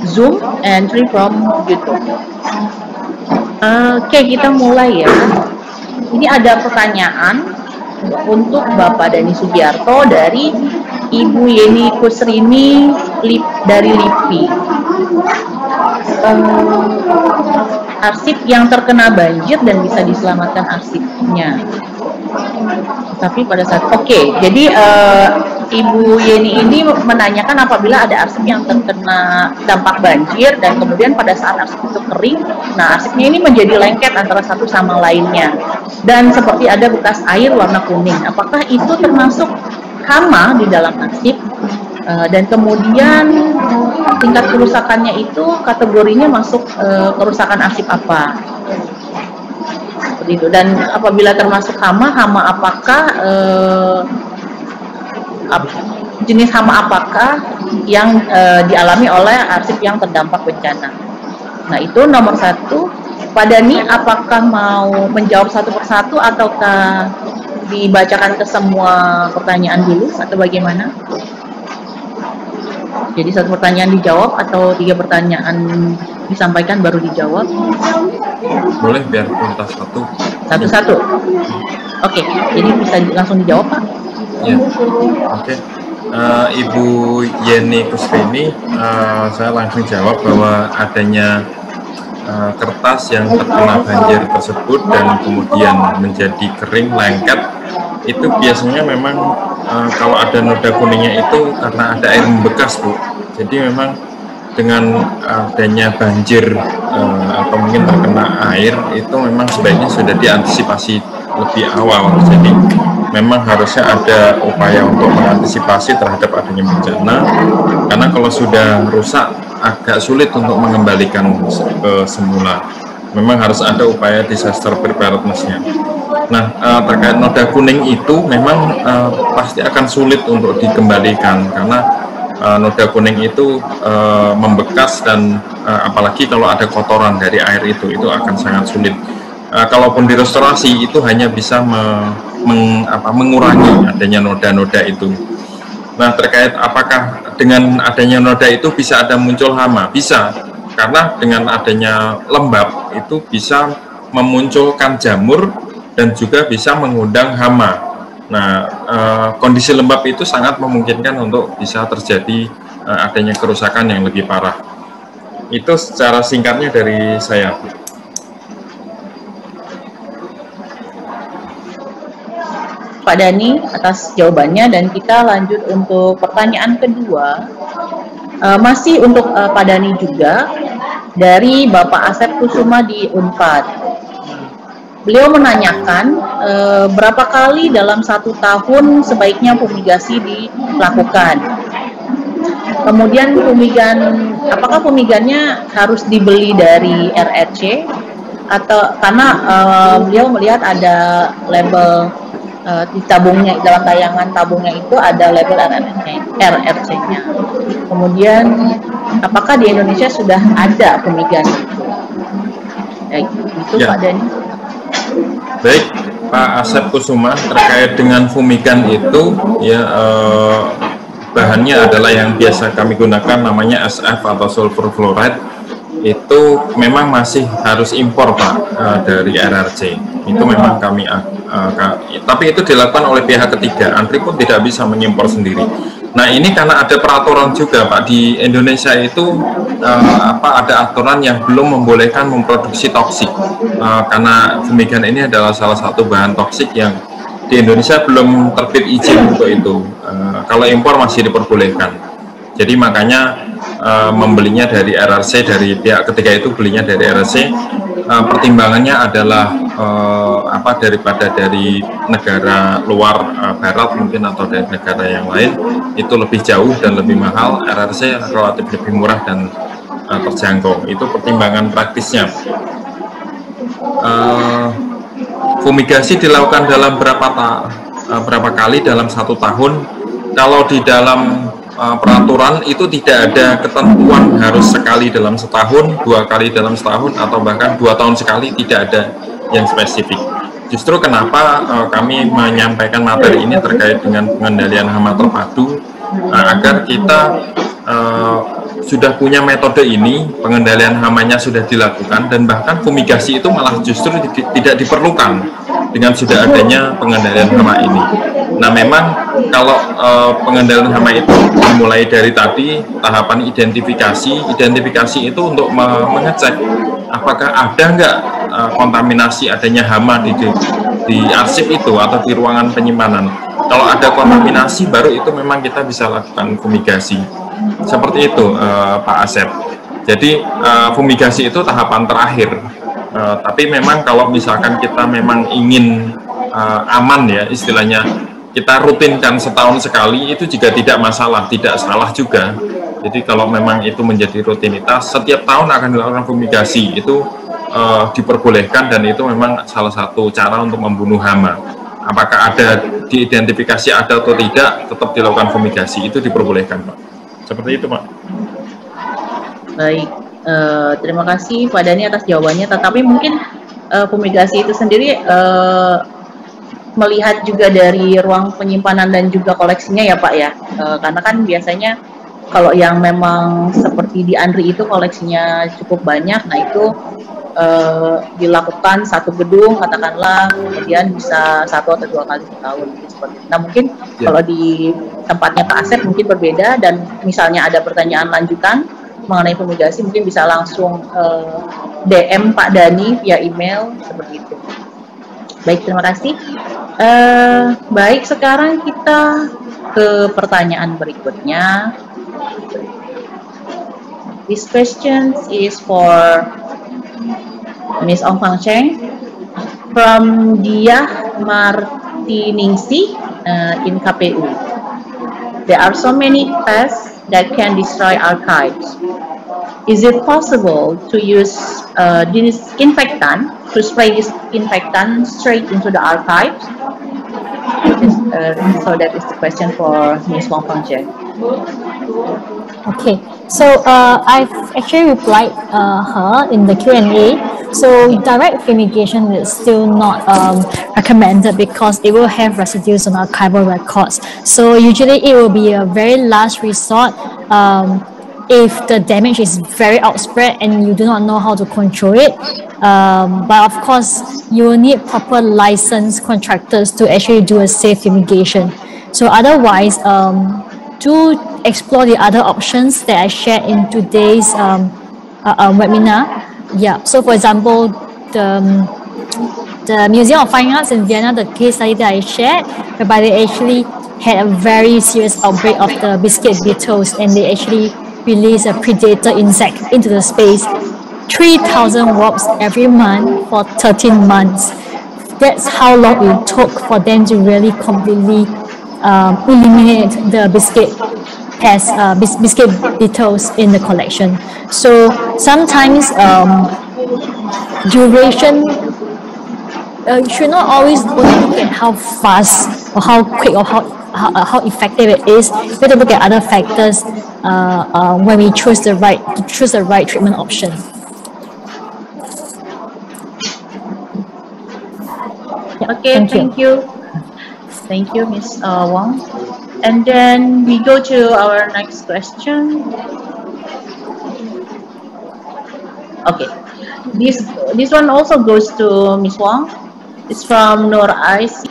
Zoom and 3 from YouTube. Oke, kita mulai ya. Ini ada pertanyaan untuk Bapak Dani Sugiarto dari Ibu Yeni Kusrini dari LIPI. Arsip yang terkena banjir dan bisa diselamatkan arsipnya. Tapi pada saat jadi Ibu Yeni ini menanyakan apabila ada arsip yang terkena dampak banjir dan kemudian pada saat arsip itu kering, nah arsipnya ini menjadi lengket antara satu sama lainnya dan seperti ada bekas air warna kuning. Apakah itu termasuk hama di dalam arsip? Dan kemudian tingkat kerusakannya itu kategorinya masuk kerusakan arsip apa? Seperti itu. Dan apabila termasuk hama apakah jenis hama apakah yang dialami oleh arsip yang terdampak bencana? Nah, itu nomor 1. Pak Dani, apakah mau menjawab satu persatu ataukah dibacakan ke semua pertanyaan dulu atau bagaimana? Jadi 1 pertanyaan dijawab atau 3 pertanyaan disampaikan baru dijawab? Boleh, biar tuntas satu. Satu-satu. Oke, jadi bisa langsung dijawab, Pak? Ya, oke. Ibu Yeni Kusrini, saya langsung jawab bahwa adanya kertas yang terkena banjir tersebut dan kemudian menjadi kering, lengket, itu biasanya memang kalau ada noda kuningnya itu karena ada air membekas, Bu. Jadi memang dengan adanya banjir atau mungkin terkena air itu memang sebaiknya sudah diantisipasi lebih awal. Jadi memang harusnya ada upaya untuk mengantisipasi terhadap adanya bencana, karena kalau sudah rusak agak sulit untuk mengembalikan ke semula. Memang harus ada upaya disaster preparedness-nya. Nah, terkait noda kuning itu memang pasti akan sulit untuk dikembalikan karena noda kuning itu membekas dan apalagi kalau ada kotoran dari air itu akan sangat sulit. Kalaupun direstorasi itu hanya bisa mengurangi adanya noda-noda itu. Nah, terkait apakah dengan adanya noda itu bisa ada muncul hama? Bisa, karena dengan adanya lembab itu bisa memunculkan jamur dan juga bisa mengundang hama. Nah, kondisi lembab itu sangat memungkinkan untuk bisa terjadi adanya kerusakan yang lebih parah. Itu secara singkatnya dari saya. Pak Dani atas jawabannya, dan kita lanjut untuk pertanyaan kedua. Masih untuk Pak Dani juga dari Bapak Asep Kusuma di Unpad. Beliau menanyakan berapa kali dalam 1 tahun sebaiknya fumigasi dilakukan. Kemudian apakah fumigannya harus dibeli dari RRC atau karena beliau melihat ada label di tabungnya, dalam tayangan tabungnya itu ada label RRC-nya. Kemudian apakah di Indonesia sudah ada fumigan itu? Itu ya. Pak Dani. Baik, Pak Asep Kusuma, terkait dengan fumigan itu ya bahannya adalah yang biasa kami gunakan namanya SF atau sulfur fluoride. Itu memang masih harus impor, Pak, dari RRC. Itu memang kami tapi itu dilakukan oleh pihak ketiga. Antri pun tidak bisa mengimpor sendiri. Nah, ini karena ada peraturan juga, Pak, di Indonesia itu ada aturan yang belum membolehkan memproduksi toksik. Karena fumigan ini adalah salah satu bahan toksik yang di Indonesia belum terbit izin untuk itu. Kalau impor masih diperbolehkan. Jadi makanya membelinya dari RRC, dari pihak ketiga itu belinya dari RRC. Pertimbangannya adalah daripada dari negara luar barat mungkin atau dari negara yang lain itu lebih jauh dan lebih mahal. RRC relatif lebih murah dan terjangkau. Itu pertimbangan praktisnya. fumigasi dilakukan dalam berapa kali dalam 1 tahun. Kalau di dalam peraturan itu tidak ada ketentuan harus sekali dalam setahun, 2 kali dalam setahun, atau bahkan 2 tahun sekali, tidak ada yang spesifik. Justru kenapa kami menyampaikan materi ini terkait dengan pengendalian hama terpadu, agar kita sudah punya metode ini, pengendalian hamanya sudah dilakukan, dan bahkan fumigasi itu malah justru tidak diperlukan dengan sudah adanya pengendalian hama ini. Nah, memang kalau pengendalian hama itu dimulai dari tadi tahapan identifikasi itu untuk mengecek apakah ada nggak kontaminasi adanya hama di arsip itu atau di ruangan penyimpanan. Kalau ada kontaminasi, baru itu memang kita bisa lakukan fumigasi. Seperti itu, Pak Asep. Jadi fumigasi itu tahapan terakhir. Tapi memang kalau misalkan kita memang ingin aman ya, istilahnya kita rutinkan setahun sekali, itu juga tidak masalah, tidak salah juga. Jadi kalau memang itu menjadi rutinitas, setiap tahun akan dilakukan fumigasi, itu diperbolehkan, dan itu memang salah satu cara untuk membunuh hama. Apakah ada diidentifikasi ada atau tidak, tetap dilakukan fumigasi, itu diperbolehkan, Pak. Seperti itu, Pak. Baik, terima kasih Pak Dhani atas jawabannya. Tetapi mungkin fumigasi itu sendiri melihat juga dari ruang penyimpanan dan juga koleksinya ya Pak ya, karena kan biasanya kalau yang memang seperti di Andri itu koleksinya cukup banyak, nah itu dilakukan satu gedung katakanlah, kemudian bisa 1 atau 2 kali setahun seperti itu. Nah mungkin kalau di tempatnya Pak Asep mungkin berbeda, dan misalnya ada pertanyaan lanjutan mengenai fumigasi mungkin bisa langsung DM Pak Dhani via email seperti itu. Baik, terima kasih. Baik, sekarang kita ke pertanyaan berikutnya. This question is for Ms. Ong Fang Cheng from Diah Martiningsi in KPU. There are so many pests that can destroy archives. Is it possible to use disinfectant to spray disinfectant straight into the archives? So that is the question for Ms. Wong Fang Cheng. Okay, so I've actually replied her in the Q&A. So direct fumigation is still not recommended because it will have residues on archival records. So usually it will be a very last resort if the damage is very outspread and you do not know how to control it. But of course, you will need proper licensed contractors to actually do a safe fumigation. So otherwise, do explore the other options that I shared in today's webinar. Yeah, so for example, the Museum of Fine Arts in Vienna, the case study that I shared, whereby they actually had a very serious outbreak of the biscuit beetles, and they actually released a predator insect into the space. 3,000 wasps every month for 13 months. That's how long it took for them to really completely eliminate the biscuit beetles in the collection. So sometimes duration should not always only look at how fast or how quick or how effective it is. We have to look at other factors when we choose the right treatment option. Yeah, okay, thank you. Thank you, Ms. Wong. And then we go to our next question. Okay, this one also goes to Ms. Wong. It's from Nur Asia.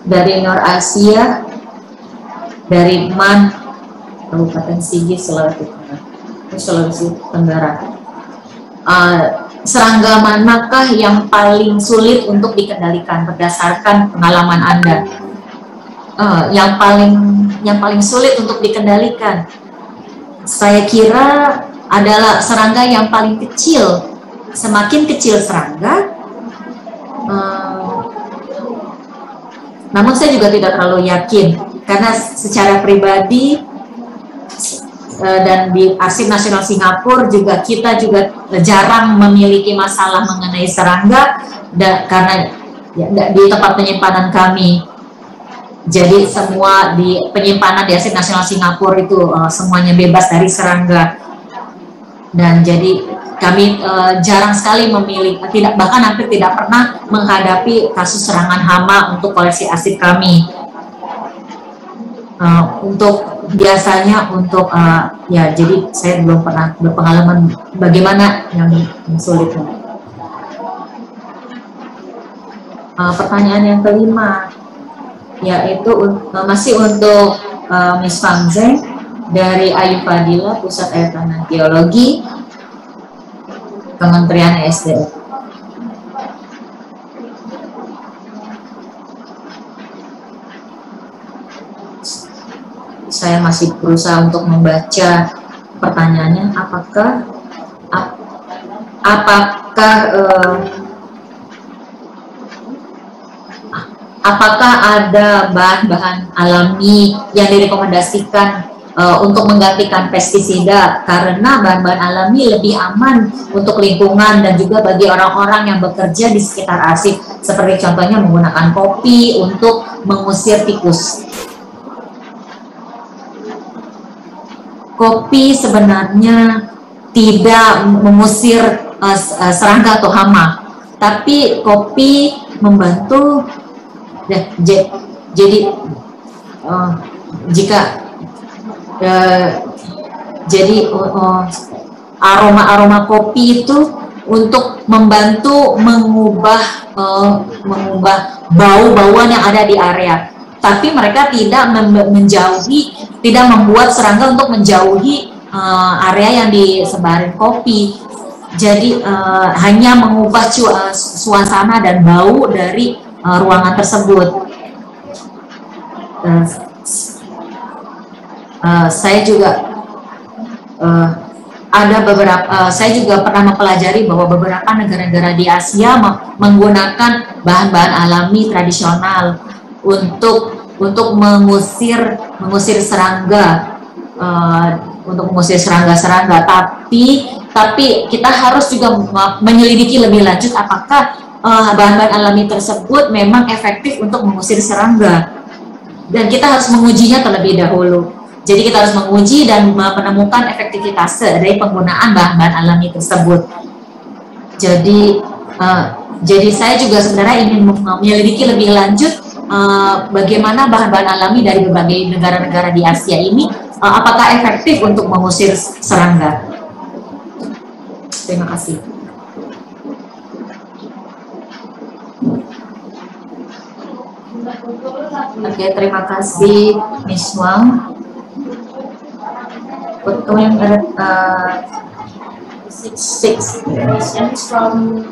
Dari Nur Asia, dari MAN, Kabupaten Sigi, Sulawesi Tenggara. Serangga manakah yang paling sulit untuk dikendalikan berdasarkan pengalaman Anda? Yang paling sulit untuk dikendalikan, saya kira adalah serangga yang paling kecil. Semakin kecil serangga, namun saya juga tidak terlalu yakin, karena secara pribadi dan di Arsip Nasional Singapura juga kita juga jarang memiliki masalah mengenai serangga, karena ya, di tempat penyimpanan kami. Jadi semua di penyimpanan di Arsip Nasional Singapura itu semuanya bebas dari serangga. Dan jadi kami jarang sekali memilih, bahkan hampir tidak pernah menghadapi kasus serangan hama untuk koleksi arsip kami. Untuk biasanya untuk ya, jadi saya belum pernah berpengalaman bagaimana yang sulit. Pertanyaan yang kelima, yaitu masih untuk Miss Fang Zeng dari Ayu Fadila, Pusat Air Tanah Geologi, Kementerian ESDM. Saya masih berusaha untuk membaca pertanyaannya. Apakah ada bahan-bahan alami yang direkomendasikan untuk menggantikan pestisida, karena bahan-bahan alami lebih aman untuk lingkungan dan juga bagi orang-orang yang bekerja di sekitar arsip, seperti contohnya menggunakan kopi untuk mengusir tikus. Kopi sebenarnya tidak mengusir serangga atau hama, tapi kopi membantu. Jadi jika jadi aroma kopi itu untuk membantu mengubah bau-bauan yang ada di area, tapi mereka tidak tidak membuat serangga untuk menjauhi area yang disebarin kopi. Jadi hanya mengubah suasana dan bau dari ruangan tersebut. Saya juga saya juga pernah mempelajari bahwa beberapa negara-negara di Asia menggunakan bahan-bahan alami tradisional untuk mengusir serangga, serangga. Tapi kita harus juga menyelidiki lebih lanjut apakah bahan-bahan alami tersebut memang efektif untuk mengusir serangga, dan kita harus mengujinya terlebih dahulu. Jadi kita harus menguji dan menemukan efektivitas dari penggunaan bahan-bahan alami tersebut. Jadi saya juga sebenarnya ingin menyelidiki lebih lanjut bagaimana bahan-bahan alami dari berbagai negara-negara di Asia ini apakah efektif untuk mengusir serangga. Terima kasih. Oke, terima kasih Miss Wang. Untuk yang six questions from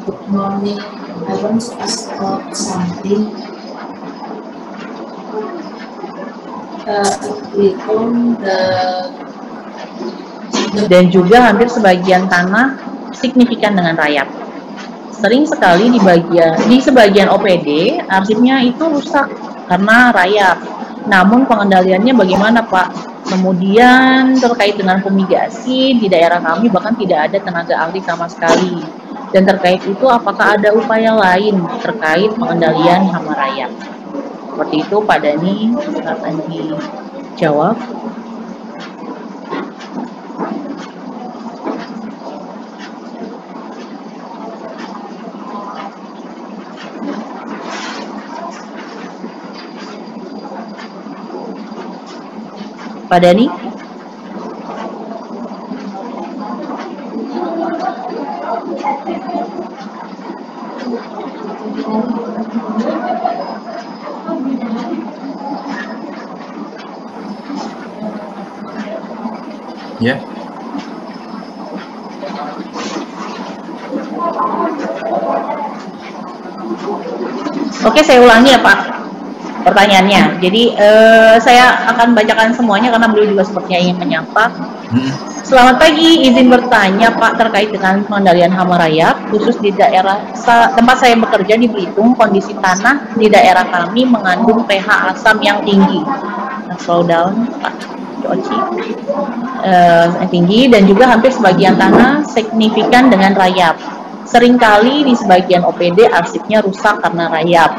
Good morning. I want to ask about something. Dan juga hampir sebagian tanah signifikan dengan rayap. Sering sekali di sebagian OPD arsipnya itu rusak karena rayap. Namun pengendaliannya bagaimana, Pak? Kemudian terkait dengan fumigasi di daerah kami bahkan tidak ada tenaga ahli sama sekali. Dan terkait itu apakah ada upaya lain terkait pengendalian hama rayap? Seperti itu, Pak Dhani, silakan dijawab. Pak Dhani? Ya. Oke, saya ulangi ya Pak pertanyaannya. Jadi saya akan bacakan semuanya karena beliau juga sepertinya ingin menyapa. Selamat pagi, izin bertanya Pak terkait dengan pengendalian hama rayap, khusus di daerah tempat saya bekerja di Belitung. Kondisi tanah di daerah kami mengandung pH asam yang tinggi. Slow down Pak. Oci, tinggi, dan juga hampir sebagian tanah signifikan dengan rayap. Seringkali di sebagian OPD arsipnya rusak karena rayap.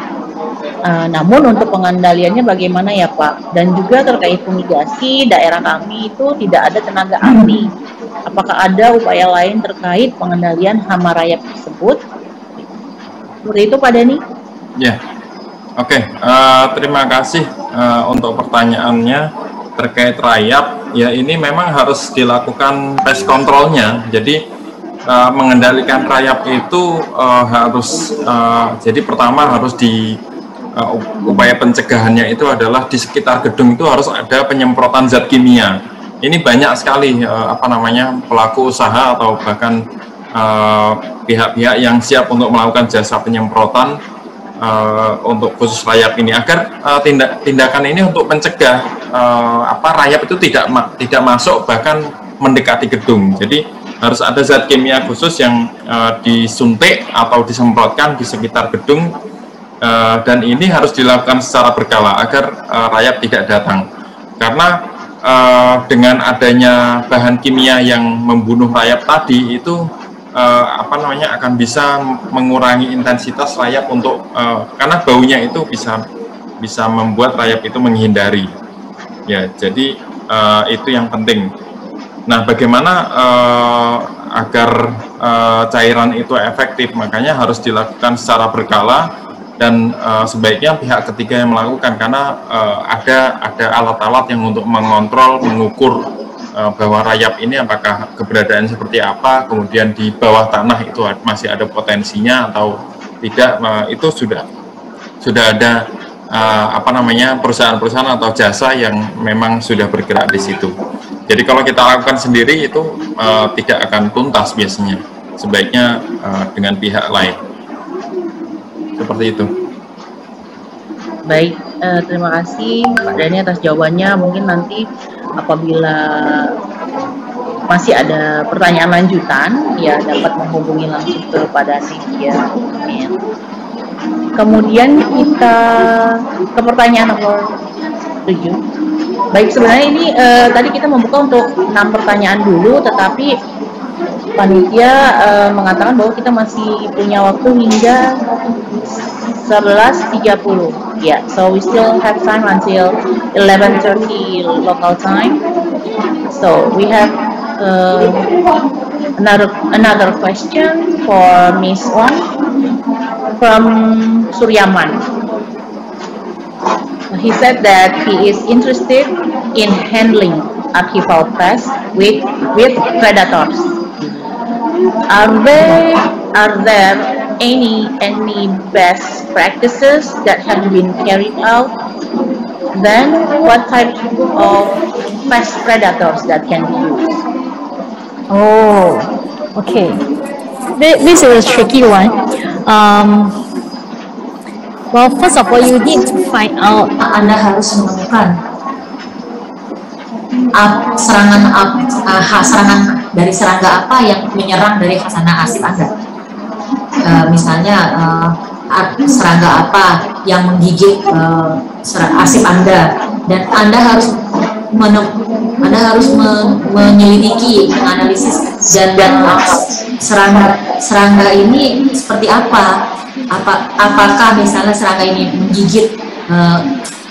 Namun untuk pengendaliannya bagaimana ya Pak? Dan juga terkait fumigasi, daerah kami itu tidak ada tenaga ahli. Apakah ada upaya lain terkait pengendalian hama rayap tersebut? Seperti itu Pak Dhani. Ya, oke. Terima kasih untuk pertanyaannya terkait rayap. Ya, ini memang harus dilakukan pest controlnya. Jadi mengendalikan rayap itu harus jadi pertama harus upaya pencegahannya itu adalah di sekitar gedung itu harus ada penyemprotan zat kimia. Ini banyak sekali pelaku usaha atau bahkan pihak-pihak yang siap untuk melakukan jasa penyemprotan untuk khusus rayap ini, agar tindakan ini untuk mencegah rayap itu tidak masuk bahkan mendekati gedung. Jadi harus ada zat kimia khusus yang disuntik atau disemprotkan di sekitar gedung. Dan ini harus dilakukan secara berkala agar rayap tidak datang, karena dengan adanya bahan kimia yang membunuh rayap tadi itu akan bisa mengurangi intensitas rayap untuk karena baunya itu bisa membuat rayap itu menghindari ya. Jadi itu yang penting. Nah, bagaimana agar cairan itu efektif, makanya harus dilakukan secara berkala. Dan sebaiknya pihak ketiga yang melakukan, karena ada alat-alat yang untuk mengontrol, mengukur bahwa rayap ini apakah keberadaan seperti apa, kemudian di bawah tanah itu masih ada potensinya atau tidak. Itu sudah ada perusahaan-perusahaan atau jasa yang memang sudah bergerak di situ. Jadi kalau kita lakukan sendiri itu tidak akan tuntas biasanya. Sebaiknya dengan pihak lain. Seperti itu. Baik, terima kasih Pak Dhani atas jawabannya. Mungkin nanti apabila masih ada pertanyaan lanjutan, ya dapat menghubungi langsung ke Pak Dhani via email. Kemudian kita ke pertanyaan nomor 7. Baik, sebenarnya ini tadi kita membuka untuk 6 pertanyaan dulu, tetapi panitia mengatakan bahwa kita masih punya waktu hingga 11.30. Yeah, so we still have time until 11:30 local time. So we have another question for Miss Wang from Suryaman. He said that he is interested in handling archival pests with predators. Are there any best practices that have been carried out? Then what type of pest predators that can be used? Oh, okay. This is a tricky one. Well, first of all, you need to find out. Anda harus menemukan serangan dari serangga apa yang menyerang dari khazanah arsip Anda. Misalnya serangga apa yang menggigit arsip Anda, dan Anda harus menyelidiki, menganalisis dan serangga ini seperti apa. Apakah misalnya serangga ini menggigit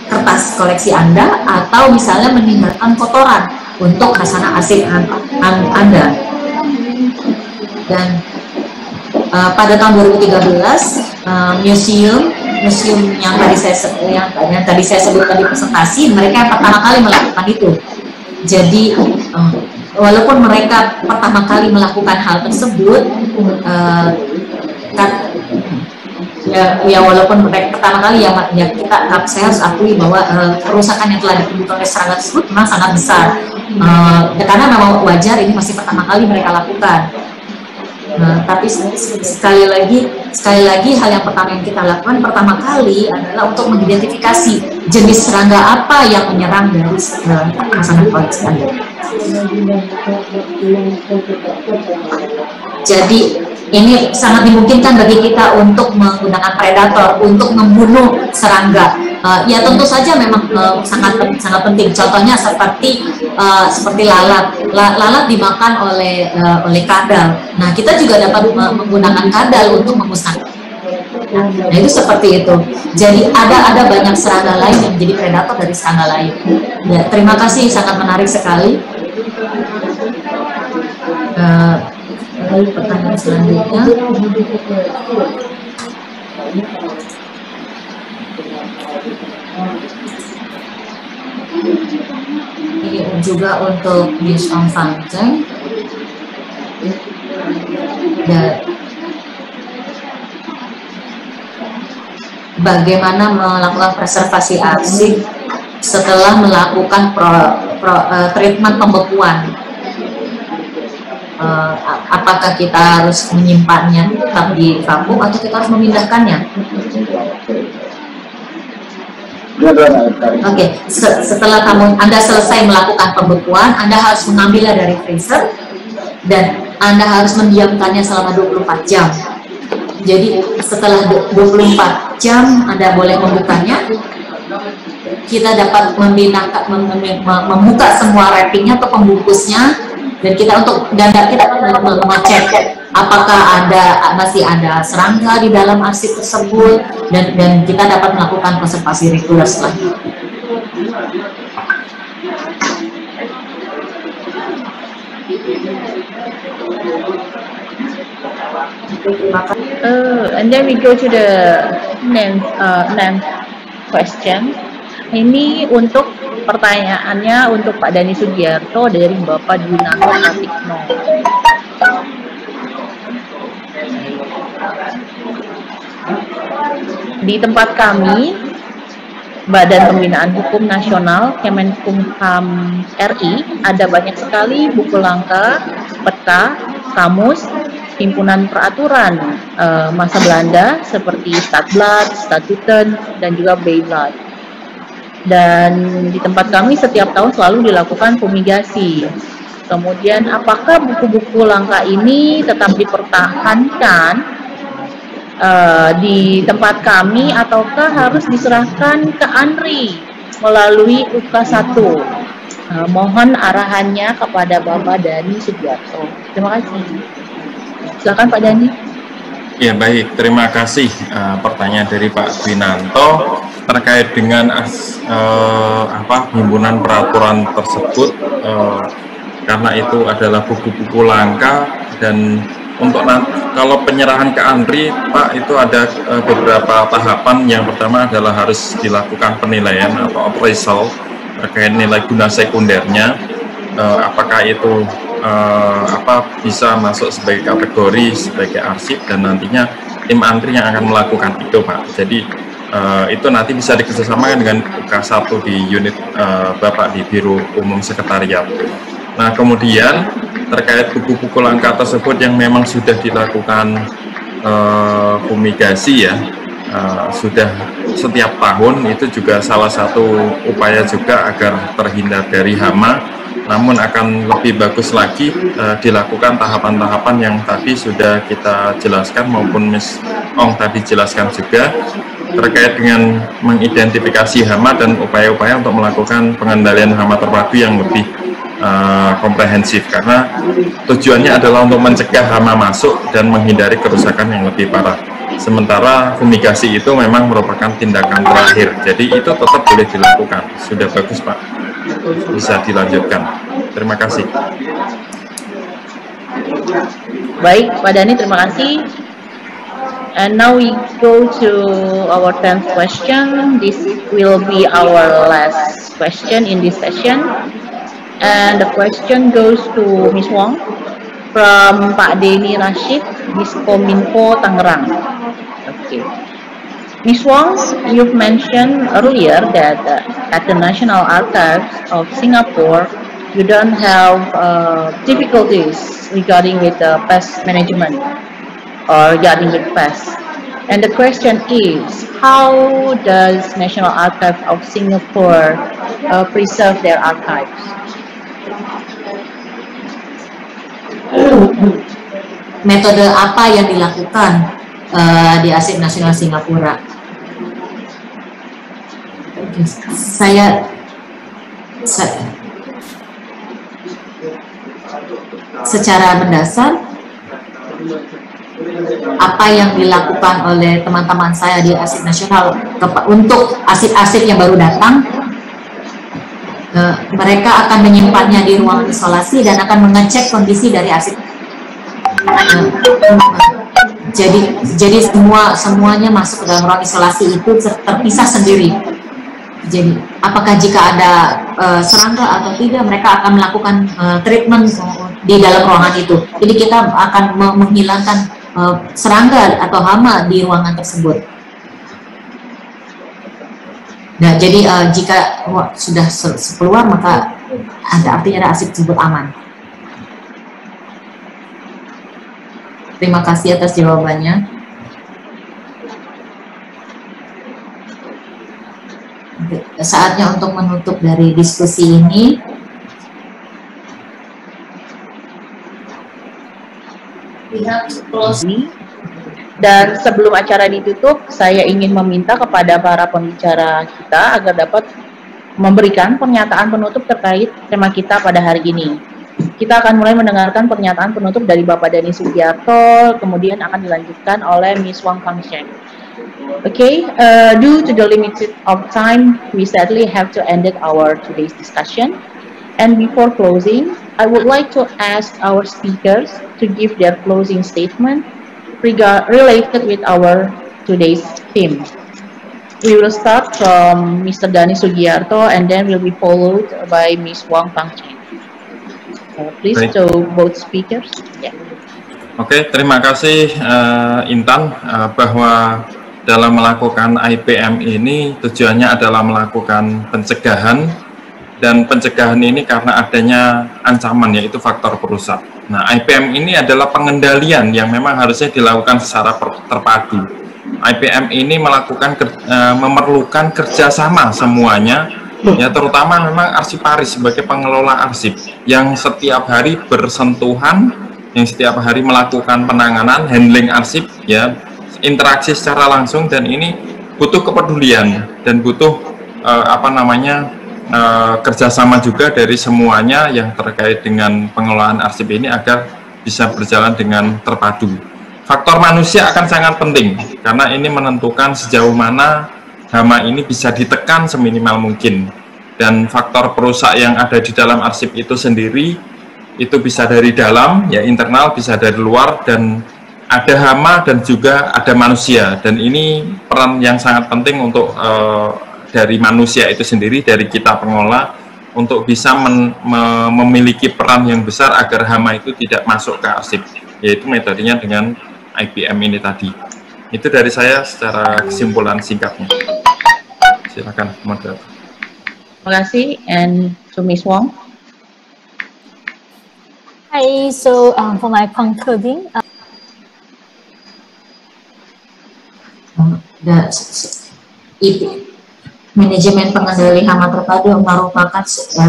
kertas koleksi Anda, atau misalnya meninggalkan kotoran untuk khazanah arsip Anda. Dan pada tahun 2013 museum yang tadi saya sebutkan di presentasi, mereka yang pertama kali melakukan itu. Jadi walaupun mereka pertama kali melakukan hal tersebut, walaupun mereka pertama kali saya harus akui bahwa kerusakan yang telah ditimbulkan oleh serangga tersebut memang sangat besar. Karena memang wajar, ini masih pertama kali mereka lakukan. Tapi sekali lagi hal yang pertama yang kita lakukan pertama kali adalah untuk mengidentifikasi jenis serangga apa yang menyerang dari khazanah koleksi Anda. Jadi ini sangat dimungkinkan bagi kita untuk menggunakan predator untuk membunuh serangga. Ya tentu saja memang sangat penting. Contohnya seperti lalat. Lalat dimakan oleh kadal. Nah, kita juga dapat menggunakan kadal untuk memusnahkan. Nah, itu seperti itu. Jadi ada banyak serangga lain yang menjadi predator dari serangga lain. Ya, terima kasih, sangat menarik sekali. Lalu pertanyaan selanjutnya. Ini juga untuk Miss Ong Fang Cheng. Bagaimana melakukan preservasi arsip setelah melakukan treatment pembekuan? Apakah kita harus menyimpannya tetap di vakum atau kita harus memindahkannya? Oke, setelah Anda selesai melakukan pembekuan, Anda harus mengambilnya dari freezer dan Anda harus mendiamkannya selama 24 jam. Jadi setelah 24 jam Anda boleh membukanya. Kita dapat membuka semua wrappingnya atau pembungkusnya, dan kita mengecek apakah masih ada serangga di dalam arsip tersebut, dan kita dapat melakukan konservasi reguler selanjutnya. And then we go to the next question. Ini untuk pertanyaannya untuk Pak Dhani Sugiarto dari Bapak Dwinanto Pratikno. Di tempat kami, Badan Pembinaan Hukum Nasional Kemenkumham RI, ada banyak sekali buku langka, peta, kamus, himpunan peraturan masa Belanda seperti Stadblad, Statuten, dan juga Bijblad. Dan di tempat kami setiap tahun selalu dilakukan fumigasi. Kemudian apakah buku-buku langka ini tetap dipertahankan di tempat kami ataukah harus diserahkan ke ANRI melalui UK1? Mohon arahannya kepada Bapak Dhani Sugiarto. Terima kasih. Silakan Pak Dhani. Ya baik, terima kasih pertanyaan dari Pak Dwinanto terkait dengan himpunan peraturan tersebut, karena itu adalah buku-buku langka, dan untuk kalau penyerahan ke ANRI Pak, itu ada beberapa tahapan. Yang pertama adalah harus dilakukan penilaian atau appraisal terkait nilai guna sekundernya, apakah itu bisa masuk sebagai kategori sebagai arsip, dan nantinya tim ANRI yang akan melakukan itu Pak. Jadi itu nanti bisa dikerjasamakan dengan UK1 di unit Bapak di Biro Umum Sekretariat. Nah, kemudian terkait buku-buku langka tersebut yang memang sudah dilakukan fumigasi ya, sudah setiap tahun, itu juga salah satu upaya juga agar terhindar dari hama. Namun akan lebih bagus lagi dilakukan tahapan-tahapan yang tadi sudah kita jelaskan maupun Miss Ong tadi jelaskan juga, terkait dengan mengidentifikasi hama dan upaya-upaya untuk melakukan pengendalian hama terpadu yang lebih komprehensif, karena tujuannya adalah untuk mencegah hama masuk dan menghindari kerusakan yang lebih parah. Sementara fumigasi itu memang merupakan tindakan terakhir, jadi itu tetap boleh dilakukan. Sudah bagus Pak, bisa dilanjutkan. Terima kasih. Baik Pak Dhani, terima kasih. And now we go to our 10th question. This will be our last question in this session. And the question goes to Ms. Wong from Pak Denny Rashid, Diskominfo Tangerang. Okay. Ms. Wong, you've mentioned earlier that at the National Archives of Singapore, you don't have difficulties regarding with the pest management or regarding with pests. And the question is, how does National Archive of Singapore preserve their archives? metode apa yang dilakukan di Arsip Nasional Singapura. Saya secara mendasar apa yang dilakukan oleh teman-teman saya di Arsip Nasional untuk arsip-arsip yang baru datang, mereka akan menyimpannya di ruang isolasi dan akan mengecek kondisi dari arsip. Jadi semuanya masuk ke dalam ruang isolasi itu terpisah sendiri. Jadi apakah jika ada serangga atau tidak, mereka akan melakukan treatment di dalam ruangan itu. Jadi kita akan menghilangkan serangga atau hama di ruangan tersebut. Nah, jadi jika sudah keluar, maka artinya arsip tersebut aman. Terima kasih atas jawabannya. Saatnya untuk menutup dari diskusi ini. Dan sebelum acara ditutup, saya ingin meminta kepada para pembicara kita agar dapat memberikan pernyataan penutup terkait tema kita pada hari ini. Kita akan mulai mendengarkan pernyataan penutup dari Bapak Dhani Sugiarto, kemudian akan dilanjutkan oleh Ms. Wang Fangsheng. Okay, due to the limited of time, we sadly have to end our today's discussion. And before closing, I would like to ask our speakers to give their closing statement related with our today's theme. We will start from Mr. Dhani Sugiarto and then will be followed by Ms. Wang Fangsheng. Please to both speakers. Yeah. Oke, terima kasih Intan, bahwa dalam melakukan IPM ini tujuannya adalah melakukan pencegahan, dan pencegahan ini karena adanya ancaman, yaitu faktor perusak. Nah, IPM ini adalah pengendalian yang memang harusnya dilakukan secara terpadu. IPM ini memerlukan kerjasama semuanya, ya, terutama memang arsiparis sebagai pengelola arsip yang setiap hari bersentuhan, yang setiap hari melakukan penanganan, handling arsip, ya, interaksi secara langsung, dan ini butuh kepedulian dan butuh kerjasama juga dari semuanya yang terkait dengan pengelolaan arsip ini agar bisa berjalan dengan terpadu. Faktor manusia akan sangat penting karena ini menentukan sejauh mana hama ini bisa ditekan seminimal mungkin, dan faktor perusak yang ada di dalam arsip itu sendiri itu bisa dari dalam, ya, internal, bisa dari luar, dan ada hama dan juga ada manusia, dan ini peran yang sangat penting untuk dari manusia itu sendiri, dari kita pengelola, untuk bisa memiliki peran yang besar agar hama itu tidak masuk ke arsip, yaitu metodenya dengan IPM ini tadi. Itu dari saya secara kesimpulan singkatnya. Silakan moderator. Terima kasih, and to Ms. Wong. Hi, so for my concluding, manajemen pengendali hama terpadu merupakan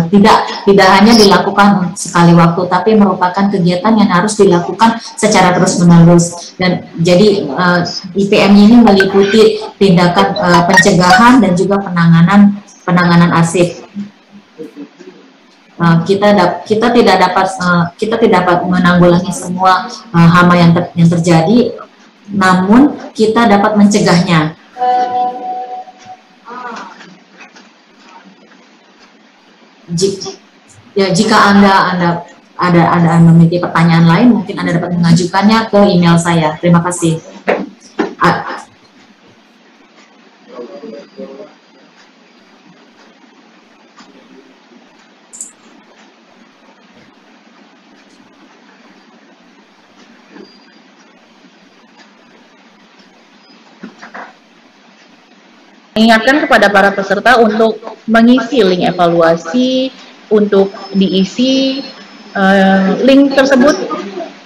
tidak hanya dilakukan sekali waktu, tapi merupakan kegiatan yang harus dilakukan secara terus-menerus. Dan jadi IPM ini meliputi tindakan pencegahan dan juga penanganan arsip. Kita tidak dapat menanggulangi semua hama yang terjadi, namun kita dapat mencegahnya. Jika Anda memiliki pertanyaan lain, mungkin Anda dapat mengajukannya ke email saya. Terima kasih. Ingatkan kepada para peserta untuk mengisi link evaluasi, untuk diisi link tersebut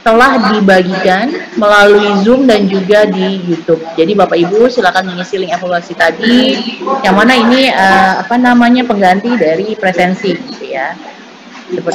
telah dibagikan melalui Zoom dan juga di YouTube. Jadi Bapak Ibu silakan mengisi link evaluasi tadi, yang mana ini pengganti dari presensi, gitu ya. Seperti